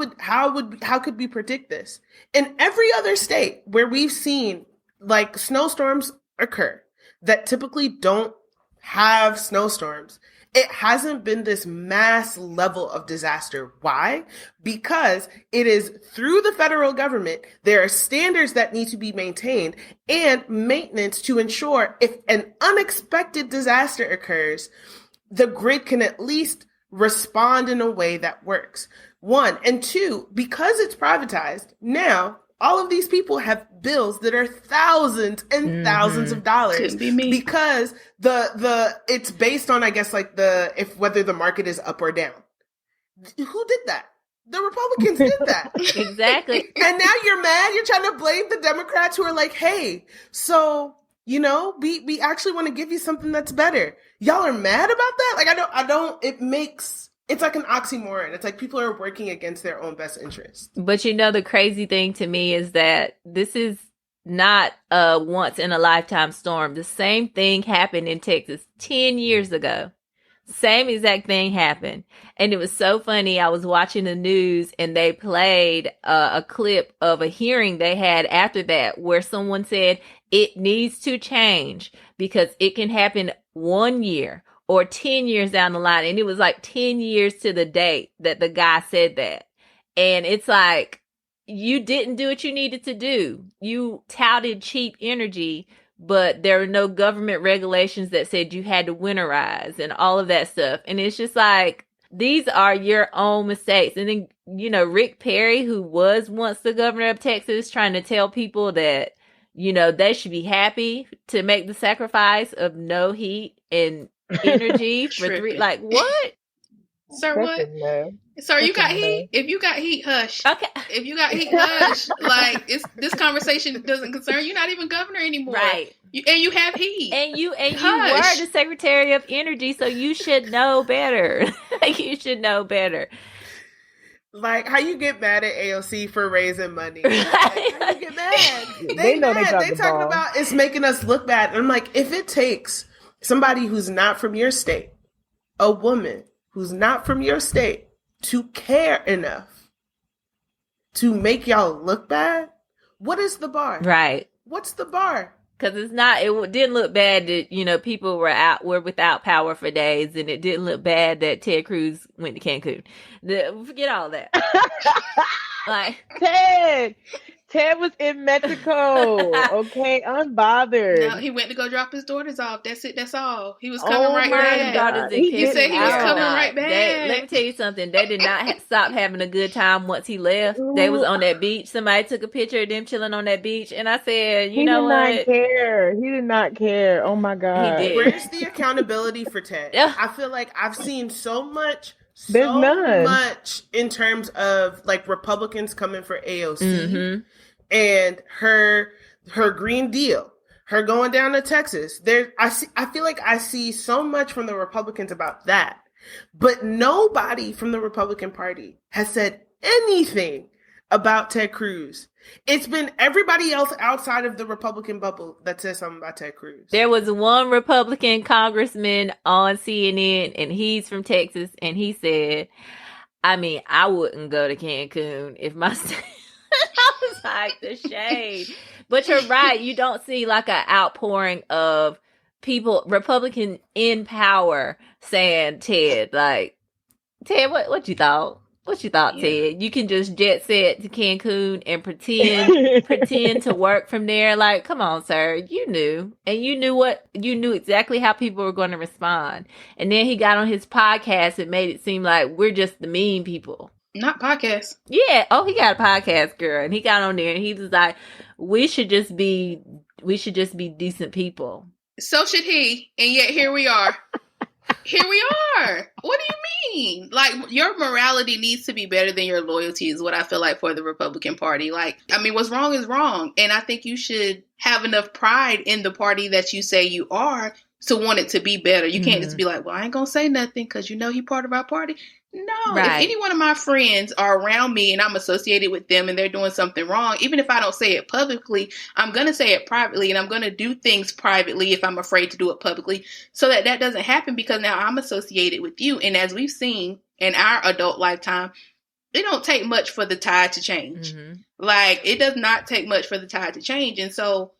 could we predict this? In every other state where we've seen like snowstorms occur that typically don't have snowstorms, it hasn't been this mass level of disaster. Why? Because it is through the federal government. There are standards that need to be maintained and maintenance to ensure if an unexpected disaster occurs, the grid can at least respond in a way that works. One. And two, because it's privatized, now all of these people have bills that are thousands and thousands of dollars. Couldn't be me. Because it's based on, I guess, like whether the market is up or down. Who did that? The Republicans did that. Exactly. And now you're mad. You're trying to blame the Democrats who are like, hey, so, you know, we actually want to give you something that's better. Y'all are mad about that? Like, it's like an oxymoron. It's like people are working against their own best interest. But you know, the crazy thing to me is that this is not a once in a lifetime storm. The same thing happened in Texas 10 years ago. Same exact thing happened. And it was so funny. I was watching the news and they played a clip of a hearing they had after that where someone said it needs to change because it can happen 1 year or 10 years down the line. And it was like 10 years to the date that the guy said that. And it's like, you didn't do what you needed to do. You touted cheap energy, but there were no government regulations that said you had to winterize and all of that stuff. And it's just like, these are your own mistakes. And then, you know, Rick Perry, who was once the governor of Texas, trying to tell people that, you know, they should be happy to make the sacrifice of no heat and energy for like, what? Sir, what? Sir, you got heat? If you got heat, hush. Okay. If you got heat, hush. Like, this conversation doesn't concern you. You're not even governor anymore. Right. And you have heat. And you were the Secretary of Energy, so you should know better. You should know better. Like, how you get mad at AOC for raising money? Like, how you get mad? They know mad. they They talking about it's making us look bad. And I'm like, if it takes somebody who's not from your state, a woman who's not from your state, to care enough to make y'all look bad, what is the bar? Right. What's the bar? Because it didn't look bad that, people were without power for days, and it didn't look bad that Ted Cruz went to Cancun. Forget all that. Like, Ted was in Mexico. Okay, unbothered. No, he went to go drop his daughters off. That's it. That's all. He was coming right back. He said he was coming right back. Let me tell you something. They did not stop having a good time once he left. They was on that beach. Somebody took a picture of them chilling on that beach, and I said, you know what? He did not care. Oh my God. He did. Where's the accountability for Ted? I feel like I've seen so much in terms of like Republicans coming for AOC and her Green Deal, her going down to Texas. I feel like I see so much from the Republicans about that, but nobody from the Republican Party has said anything about Ted Cruz. It's been everybody else outside of the Republican bubble that says something about Ted Cruz. There was one Republican congressman on CNN, and he's from Texas, and he said, I wouldn't go to Cancun if my I was like, the shade. But you're right. You don't see like an outpouring of people, Republican in power, saying, Ted, what you thought? What you thought, Ted? You can just jet set to Cancun and pretend to work from there. Like, come on, sir. You knew. And you knew exactly how people were going to respond. And then he got on his podcast and made it seem like we're just the mean people. Not podcast. Yeah. Oh, he got a podcast, girl. And he got on there and he was like, we should just be decent people. So should he. And yet here we are. Here we are. What do you mean? Like, your morality needs to be better than your loyalty is what I feel like for the Republican Party. Like, what's wrong is wrong. And I think you should have enough pride in the party that you say you are to want it to be better. You can't just be like, well, I ain't going to say nothing because you part of our party. No, right. If any one of my friends are around me and I'm associated with them and they're doing something wrong, even if I don't say it publicly, I'm going to say it privately, and I'm going to do things privately if I'm afraid to do it publicly so that doesn't happen, because now I'm associated with you. And as we've seen in our adult lifetime, it don't take much for the tide to change. Like, it does not take much for the tide to change. And so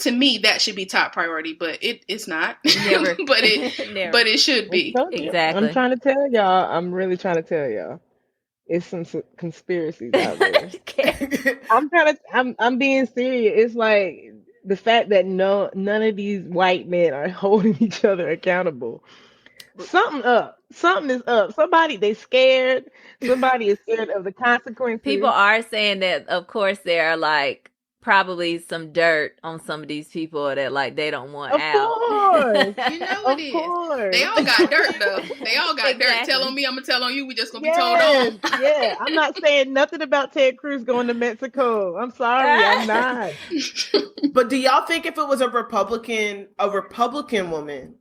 to me, that should be top priority, but it's not. Never. but it should be. Exactly. I'm trying to tell y'all. I'm really trying to tell y'all. It's some conspiracies out there. I'm being serious. It's like the fact that none of these white men are holding each other accountable. Something up. Something is up. They scared. Somebody is scared of the consequences. People are saying that, of course, there are like probably some dirt on some of these people that like they don't want out. Of course. You know it is. They all got dirt though. They all got dirt. Tell on me, I'm gonna tell on you. We just gonna be told on. Yeah, I'm not saying nothing about Ted Cruz going to Mexico. I'm sorry, I'm not. But do y'all think if it was a Republican woman,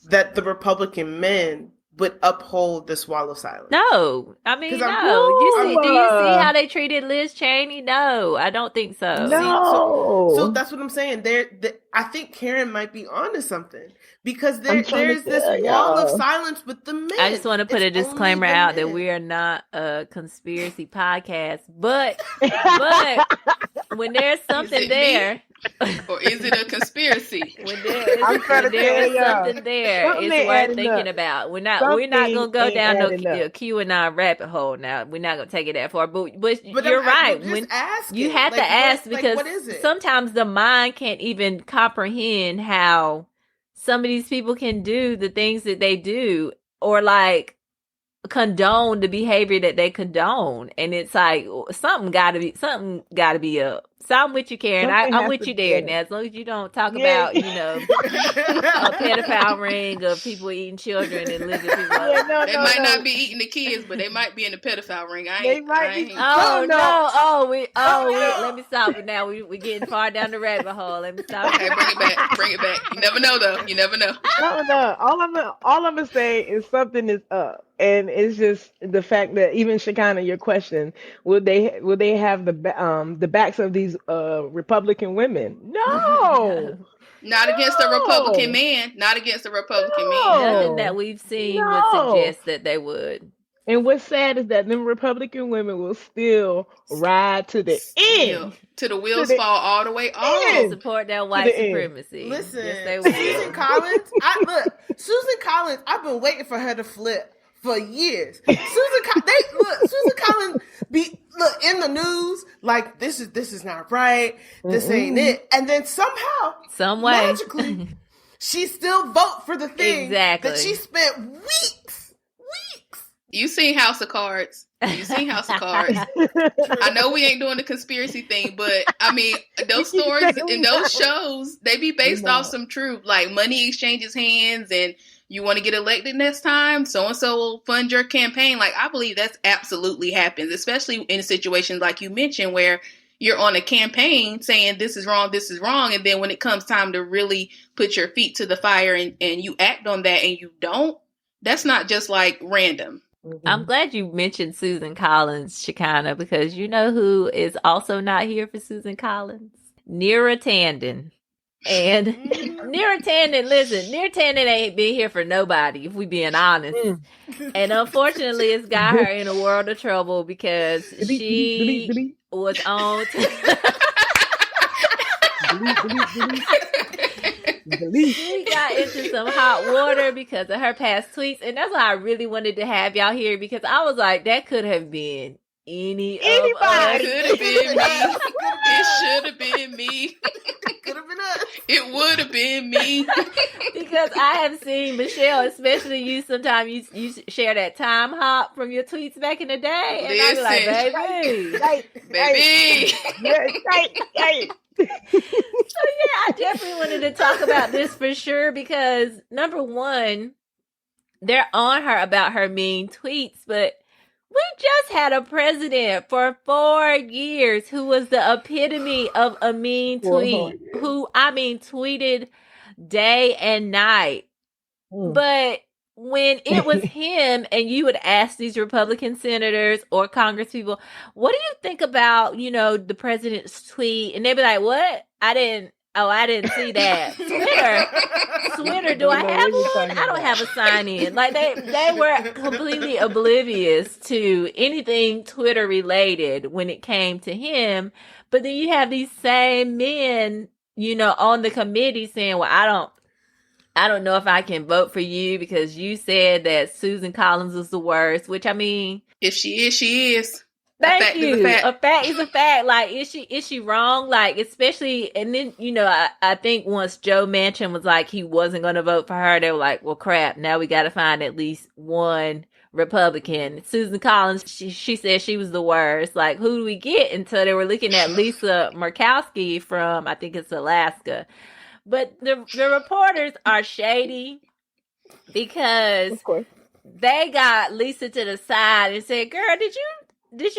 that the Republican men would uphold this wall of silence? No. No. Do you see how they treated Liz Cheney? No, I don't think so. No. So that's what I'm saying. I think Karen might be onto something, because there's this wall of silence with the men. I just want to put a disclaimer out that we are not a conspiracy podcast, but when there's something there. Or is it a conspiracy? When there is something there, it's worth thinking about. We're not gonna go down no QAnon rabbit hole now. We're not gonna take it that far. But you're right. You have to ask, because sometimes the mind can't even comprehend how some of these people can do the things that they do, or like condone the behavior that they condone. And it's like something gotta be up. So I'm with you, Karen. I'm with you there. Now, as long as you don't talk about, a pedophile ring of people eating children and living people. They might not be eating the kids, but they might be in the pedophile ring. Let me stop it now. We're getting far down the rabbit hole. Let me stop. Okay, bring it back. You never know, though. You never know. No. All I'm gonna say is something is up. And it's just the fact that even Shekinah, your question, would they have the backs of these Republican women? No. Not against a Republican man. Not against a Republican man. Nothing that we've seen would suggest that they would. And what's sad is that them Republican women will still ride to the end. To the wheels fall all the way off. Support that white supremacy. Listen, yes, they will. Susan Collins, I've been waiting for her to flip for years. Susan Collins be in the news like this is not right. This ain't it. And then somehow, some way, magically, she still vote for the thing that she spent weeks. You seen House of Cards. I know we ain't doing the conspiracy thing, but I mean, those stories and those shows, they be based off some truth, like money exchanges hands and you want to get elected next time, so-and-so will fund your campaign. Like, I believe that's absolutely happens, especially in situations like you mentioned where you're on a campaign saying this is wrong, and then when it comes time to really put your feet to the fire and you act on that and you don't, that's not just like random. I'm glad you mentioned Susan Collins, Shekinah, because you know who is also not here for Susan Collins? Neera Tanden. And Neera Tanden ain't been here for nobody, if we being honest. And unfortunately, it's got her in a world of trouble because she was on... She got into some hot water because of her past tweets, and that's why I really wanted to have y'all here, because I was like, that could have been anybody. Could have been me. It should have been me. Could have been us. It would have been me. Because I have seen Michelle, especially you. Sometimes you share that time hop from your tweets back in the day, and I be like, baby. So yeah, I definitely wanted to talk about this for sure, because number one, they're on her about her mean tweets, but we just had a president for 4 years who was the epitome of a mean tweet, tweeted day and night. But when it was him and you would ask these Republican senators or congresspeople, what do you think about, the president's tweet? And they'd be like, what? I didn't see that. Twitter, do I have one? I don't have a sign in. Like they were completely oblivious to anything Twitter related when it came to him. But then you have these same men, on the committee saying, well, I don't know if I can vote for you because you said that Susan Collins was the worst, which I mean, if she is, she is. Thank you. A fact is a fact. Like, is she wrong? Like, especially, and then, I think once Joe Manchin was like, he wasn't going to vote for her, they were like, well, crap, now we got to find at least one Republican. Susan Collins, she said she was the worst. Like, who do we get? Until they were looking at Lisa Murkowski from, I think it's Alaska. But the reporters are shady because they got Lisa to the side and said, girl, did you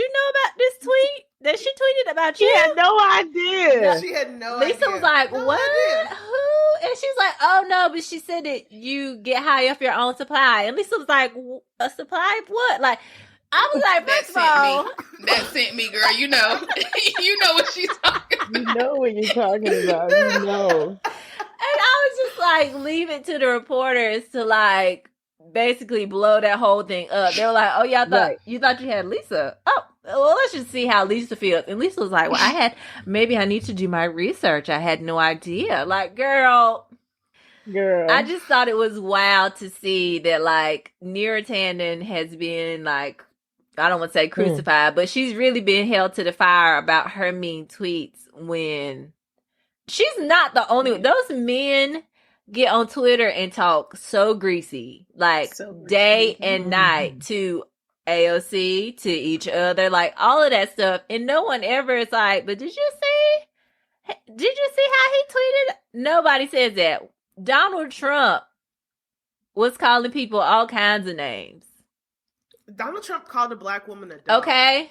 know about this tweet that she tweeted about you? She had no idea. No, she had no idea. Lisa was like, what? Who? And she's like, oh, no, but she said that you get high off your own supply. And Lisa was like, a supply of what? Like, I was like, first of all. That sent me, girl. You know. You know what she's talking about. You know what you're talking about. You know. And I was just like, leave it to the reporters to like, basically blow that whole thing up. They were like, oh, y'all you thought you had Lisa. Oh, well, let's just see how Lisa feels. And Lisa was like, well, maybe I need to do my research. I had no idea. Like, girl. I just thought it was wild to see that, like, Neera Tanden has been, like, I don't want to say crucified, but she's really been held to the fire about her mean tweets when she's not the only one. Those men get on Twitter and talk so greasy, like day and night to AOC, to each other, like all of that stuff. And no one ever is like, but did you see Did you see how he tweeted? Nobody says that. Donald Trump was calling people all kinds of names. Donald Trump called a black woman a dog. Okay.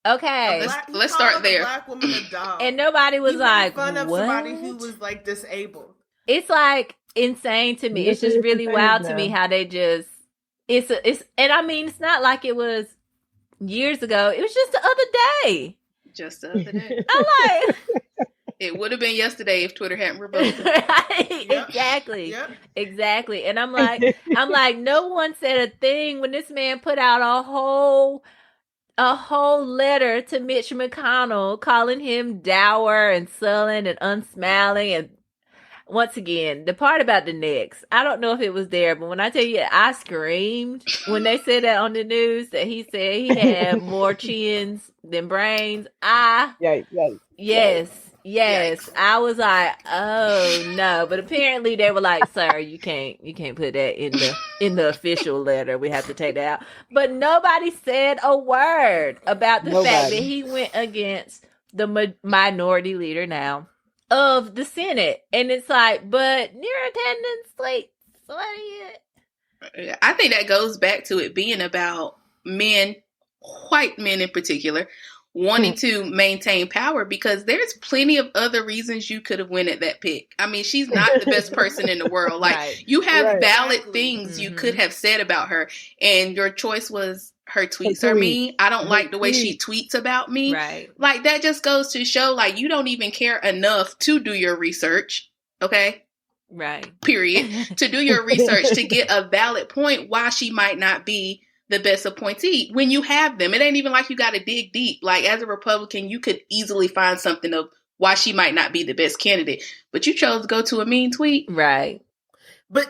Let's start there. A black woman a dog. And nobody was like, fun of what? Somebody who was like disabled. It's like insane to me. It's just really wild to me how they just it's and I mean it's not like it was years ago. It was just the other day. Just the other day. I'm like it would have been yesterday if Twitter hadn't revoked it. Right? Yep. Exactly. Yep. Exactly. And I'm like, no one said a thing when this man put out a whole letter to Mitch McConnell calling him dour and sullen and unsmiling. And once again, the part about the necks, I don't know if it was there, but when I tell you I screamed when they said that on the news that he said he had more chins than brains. Yes. I was like, oh no. But apparently they were like, sir, you can't put that in the official letter. We have to take that out. But nobody said a word about the fact that he went against the minority leader now of the Senate. And it's like, but Neera Tanden's like, what are you? I think that goes back to it being about men, white men in particular, wanting to maintain power, because there's plenty of other reasons you could have went at that pick. I mean, she's not the best person in the world. Like, Right. you have valid Exactly. things you could have said about her, and your choice was her tweets are mean. I don't like the way she tweets about me. Right. Like, that just goes to show, like, you don't even care enough to do your research. Okay? Right. Period. To do your research to get a valid point why she might not be the best appointee when you have them. It ain't even like you got to dig deep. Like, as a Republican, you could easily find something of why she might not be the best candidate, but you chose to go to a mean tweet. Right.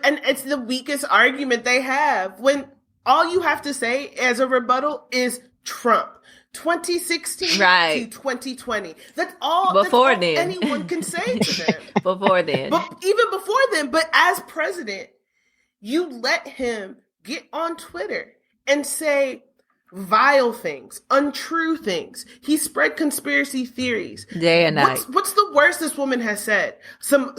And it's the weakest argument they have when all you have to say as a rebuttal is Trump. 2016 Right. to 2020. That's all, Before that's all then. anyone can say to them. Before then. But even before then, but as president, you let him get on Twitter and say vile things, untrue things. He spread conspiracy theories. Day and night. What's the worst this woman has said? Some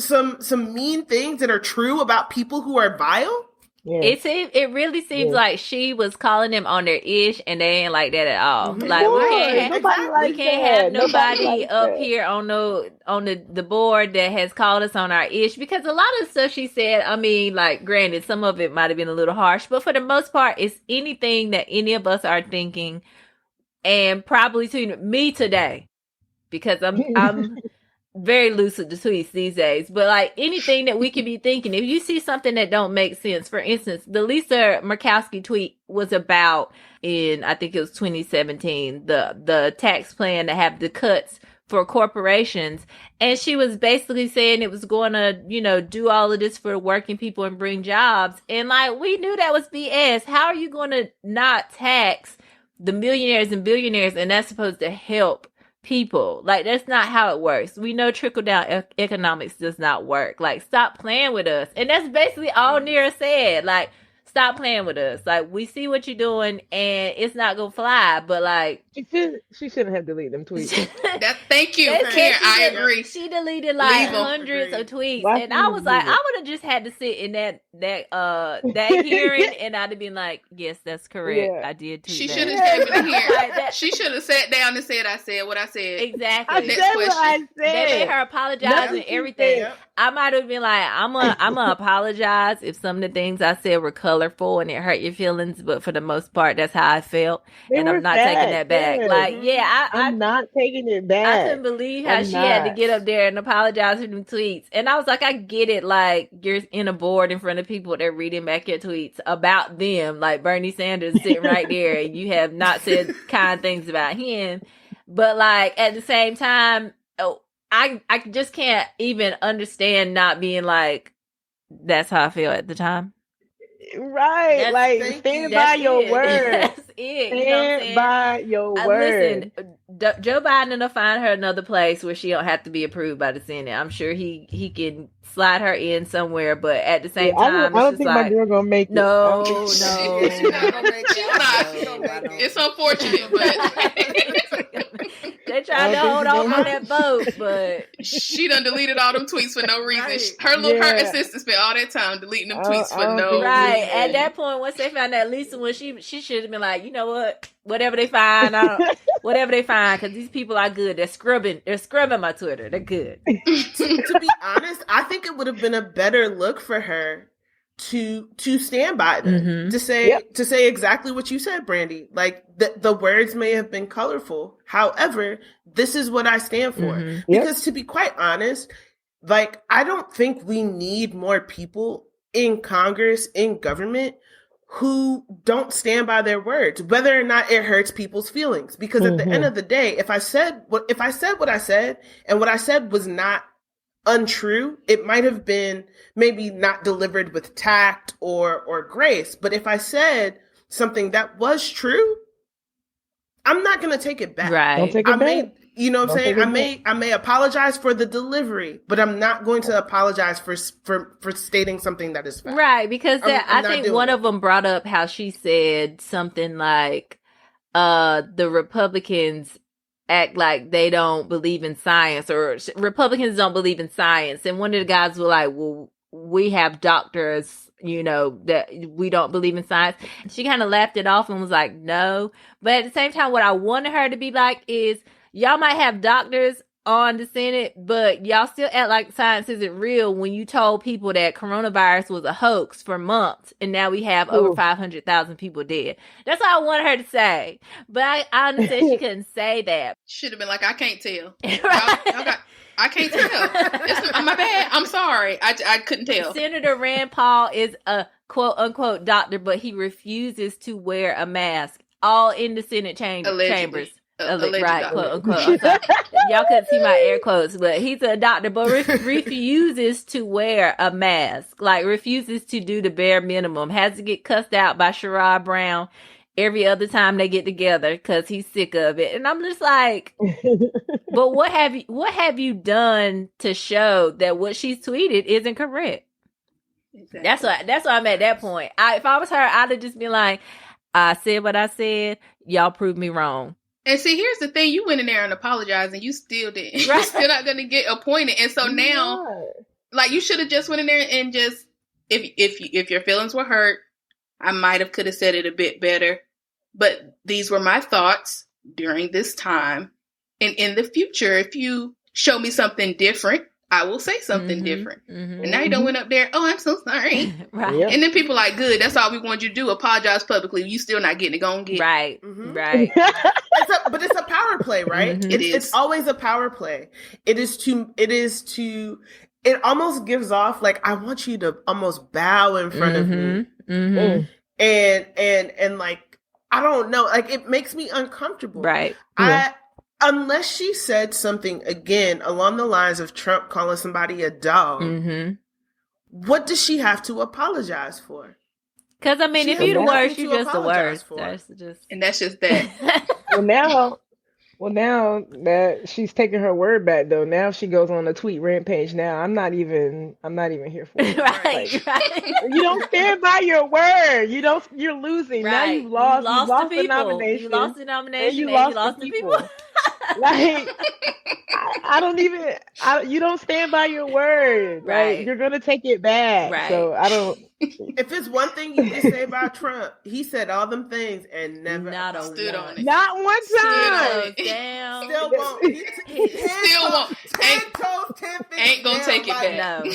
mean things that are true about people who are vile? Yeah. It really seems like she was calling them on their ish, and they ain't like that at all. Like, we can't have nobody up here on the board that has called us on our ish, because a lot of stuff she said, I mean, like, granted, some of it might have been a little harsh, but for the most part, it's anything that any of us are thinking, and probably to me today, because I'm very lucid the tweets these days, but like anything that we could be thinking, if you see something that don't make sense, for instance, the Lisa Murkowski tweet was about, in I think it was 2017, the tax plan to have the cuts for corporations, and she was basically saying it was going to, do all of this for working people and bring jobs, and like, we knew that was BS. How are you going to not tax the millionaires and billionaires, and that's supposed to help people? Like, that's not how it works. We know trickle down economics does not work. Like, stop playing with us. And that's basically all Neera said. Like, stop playing with us. Like, we see what you're doing, and it's not gonna fly. But like, she shouldn't have deleted them tweets. Thank you, Karen. I agree. She deleted like Leave 'em. hundreds of tweets, Why and I was like, did it? I would have just had to sit in that hearing, and I'd have been like, yes, that's correct. Yeah. I did tweet She that. should have came in here. Like that. She should have sat down and said, I said what I said. Exactly. I Next said what I question. said. They made her apologize Nothing and she everything. said. I might have been like, I'm gonna apologize if some of the things I said were colorful and it hurt your feelings, but for the most part, that's how I felt, They and were I'm not taking facts, that back. yeah. Like, yeah, I'm not taking it I back. couldn't believe how I'm she had to not. get up there and apologize for them tweets. And I was like, I get it. Like, you're in a board in front of people, they're reading back your tweets about them. Like Bernie Sanders sitting right there, and you have not said kind things about him. But like, at the same time, I just can't even understand not being like, that's how I feel at the time. Right. That's- like, thank stand you. by That's your it. word. That's it. You know what I'm Stand saying? by your word. Listen, Joe Biden will find her another place where she don't have to be approved by the Senate. I'm sure he can slide her in somewhere, but at the same I time, don't it's think just my like, girl gonna make it. no, She's not gonna make it. She's not. She don't make it. It's unfortunate, but They're trying to hold off on that vote, but she done deleted all them tweets for no reason. Right. Her assistant spent all that time deleting them tweets for no reason. Right. At that point, once they found that Lisa, when she should have been like, you know what? Whatever they find, because these people are good. They're scrubbing my Twitter. They're good. To be honest, I think it would have been a better look for her to stand by them, to say exactly what you said, Brandy. Like the words may have been colorful, however, this is what I stand for. Because to be quite honest, like I don't think we need more people in Congress, in government, who don't stand by their words, whether or not it hurts people's feelings. Because at the end of the day, if I said what I said, and what I said was not untrue, it might have been maybe not delivered with tact or grace. But if I said something that was true, I'm not going to take it back. Right. Don't take it back. You know what I'm saying? I may apologize for the delivery, but I'm not going to apologize for stating something that is fact. Right, because I think one of them brought up how she said something like, the Republicans act like they don't believe in science, or Republicans don't believe in science. And one of the guys was like, well, we have doctors, that we don't believe in science. She kind of laughed it off and was like, no. But at the same time, what I wanted her to be like is, y'all might have doctors on the Senate, but y'all still act like science isn't real when you told people that coronavirus was a hoax for months, and now we have over 500,000 people dead. That's all I wanted her to say. But I understand she couldn't say that. Should have been like, I can't tell. I can't tell. It's my bad. I'm sorry. I couldn't tell. Senator Rand Paul is a quote unquote doctor, but he refuses to wear a mask. All in the Senate chambers. Right, quote unquote. Y'all couldn't see my air quotes, but he's a doctor, but refuses to wear a mask. Like, refuses to do the bare minimum. Has to get cussed out by Sherrod Brown every other time they get together because he's sick of it. And I'm just like, but what have you done to show that what she's tweeted isn't correct? Exactly. That's why I'm at that point. If I was her, I'd have just been like, I said what I said. Y'all proved me wrong. And see, here's the thing: you went in there and apologized, and you still didn't. Right. You're still not going to get appointed. And so now, like, you should have just went in there and just, if your feelings were hurt, I could have said it a bit better. But these were my thoughts during this time. And in the future, if you show me something different, I will say something different. And now you don't went up there, oh, I'm so sorry. Right. Yep. And then people like, good, that's all we want you to do, apologize publicly. You still not getting it, go and get it. Right. Right. But it's a power play, right? It's always a power play. It almost gives off like, I want you to almost bow in front of me. And like, I don't know, like, it makes me uncomfortable. Right. Unless she said something, again, along the lines of Trump calling somebody a dog, what does she have to apologize for? Because, I mean, if you're the worst, you're just the worst. That's just that. Well, now that she's taking her word back, though, now she goes on a tweet rampage. Now I'm not even here for it. Right. You don't stand by your word. You're losing. Right. Now you've lost the nomination. You lost the nomination. And you lost the people. Like, I don't even. You don't stand by your word. Right. Like, you're gonna take it back. Right. So I don't. If it's one thing you can say about Trump, he said all them things and never stood on it. Not one time. Still won't. Still won't. Ain't gonna take it back.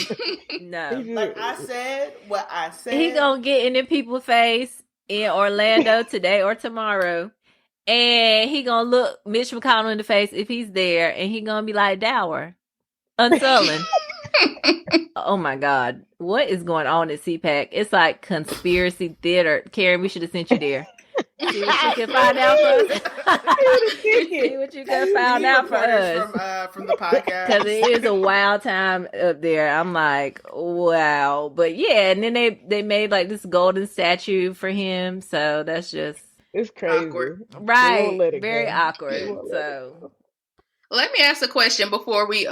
No. Like, I said what I said. He gonna get in the people's face in Orlando today or tomorrow. And he gonna look Mitch McConnell in the face if he's there, and he gonna be like, Dower, unsullied. Oh my God. What is going on at CPAC? It's like conspiracy theater. Karen, we should have sent you there. See what you can find out for us. See what you can find out for us. From the podcast. Because it is a wild time up there. I'm like, wow. But yeah, and then they made like this golden statue for him. So that's just... It's crazy. Awkward. Right. Very awkward. So let me ask a question before we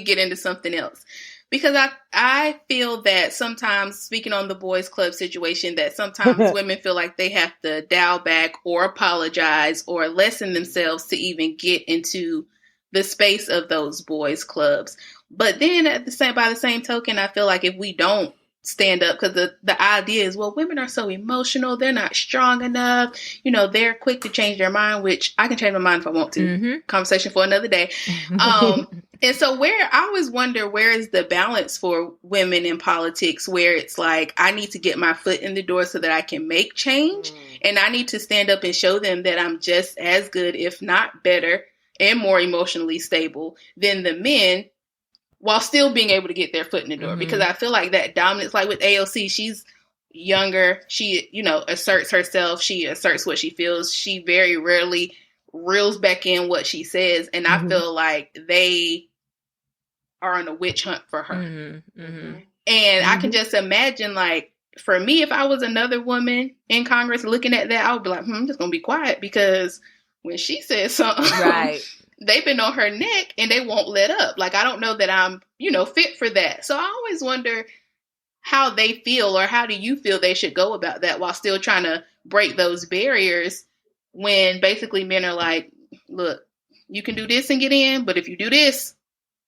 get into something else. Because I feel that sometimes, speaking on the boys club situation, that sometimes women feel like they have to dial back or apologize or lessen themselves to even get into the space of those boys clubs. But then by the same token, I feel like if we don't stand up, because the idea is, well, women are so emotional, they're not strong enough, they're quick to change their mind, which I can change my mind if I want to. Mm-hmm. Conversation for another day. And so I always wonder, where is the balance for women in politics, where it's like, I need to get my foot in the door so that I can make change. And I need to stand up and show them that I'm just as good, if not better, and more emotionally stable than the men, while still being able to get their foot in the door. Mm-hmm. Because I feel like that dominance, like with AOC, she's younger. She, asserts herself. She asserts what she feels. She very rarely reels back in what she says. And I feel like they are on a witch hunt for her. Mm-hmm. Mm-hmm. And I can just imagine, like, for me, if I was another woman in Congress looking at that, I would be like, I'm just going to be quiet, because when she says something, right, they've been on her neck and they won't let up. Like, I don't know that I'm, fit for that. So I always wonder how they feel, or how do you feel they should go about that while still trying to break those barriers, when basically men are like, look, you can do this and get in, but if you do this,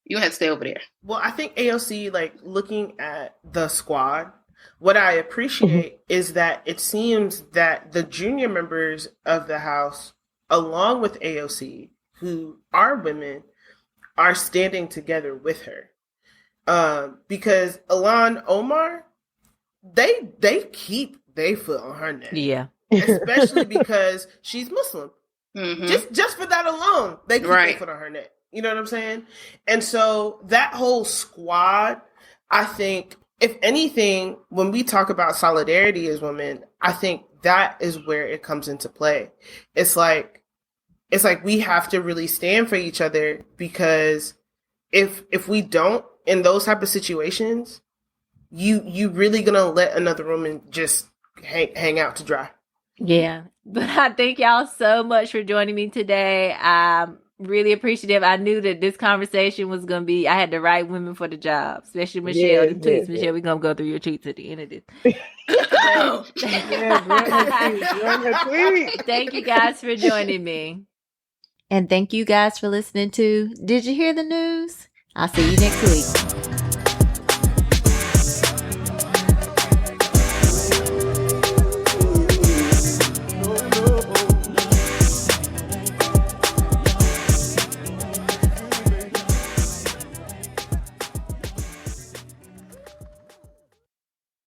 you have to stay over there. Well, I think AOC, like, looking at the squad, what I appreciate is that it seems that the junior members of the House, along with AOC, who are women, are standing together with her. Because Ilhan Omar, they keep their foot on her neck. Yeah. Especially because she's Muslim. Mm-hmm. Just for that alone, they keep their foot on her neck. You know what I'm saying? And so that whole squad, I think, if anything, when we talk about solidarity as women, I think that is where it comes into play. It's like we have to really stand for each other, because if we don't, in those type of situations, you really gonna let another woman just hang out to dry. Yeah. But I thank y'all so much for joining me today. I'm really appreciative. I knew that this conversation was going to be, I had the right women for the job, especially Michelle. The tweets, Michelle, we're going to go through your tweets at the end of this. Thank you guys for joining me. And thank you guys for listening to Did You Hear the News? I'll see you next week.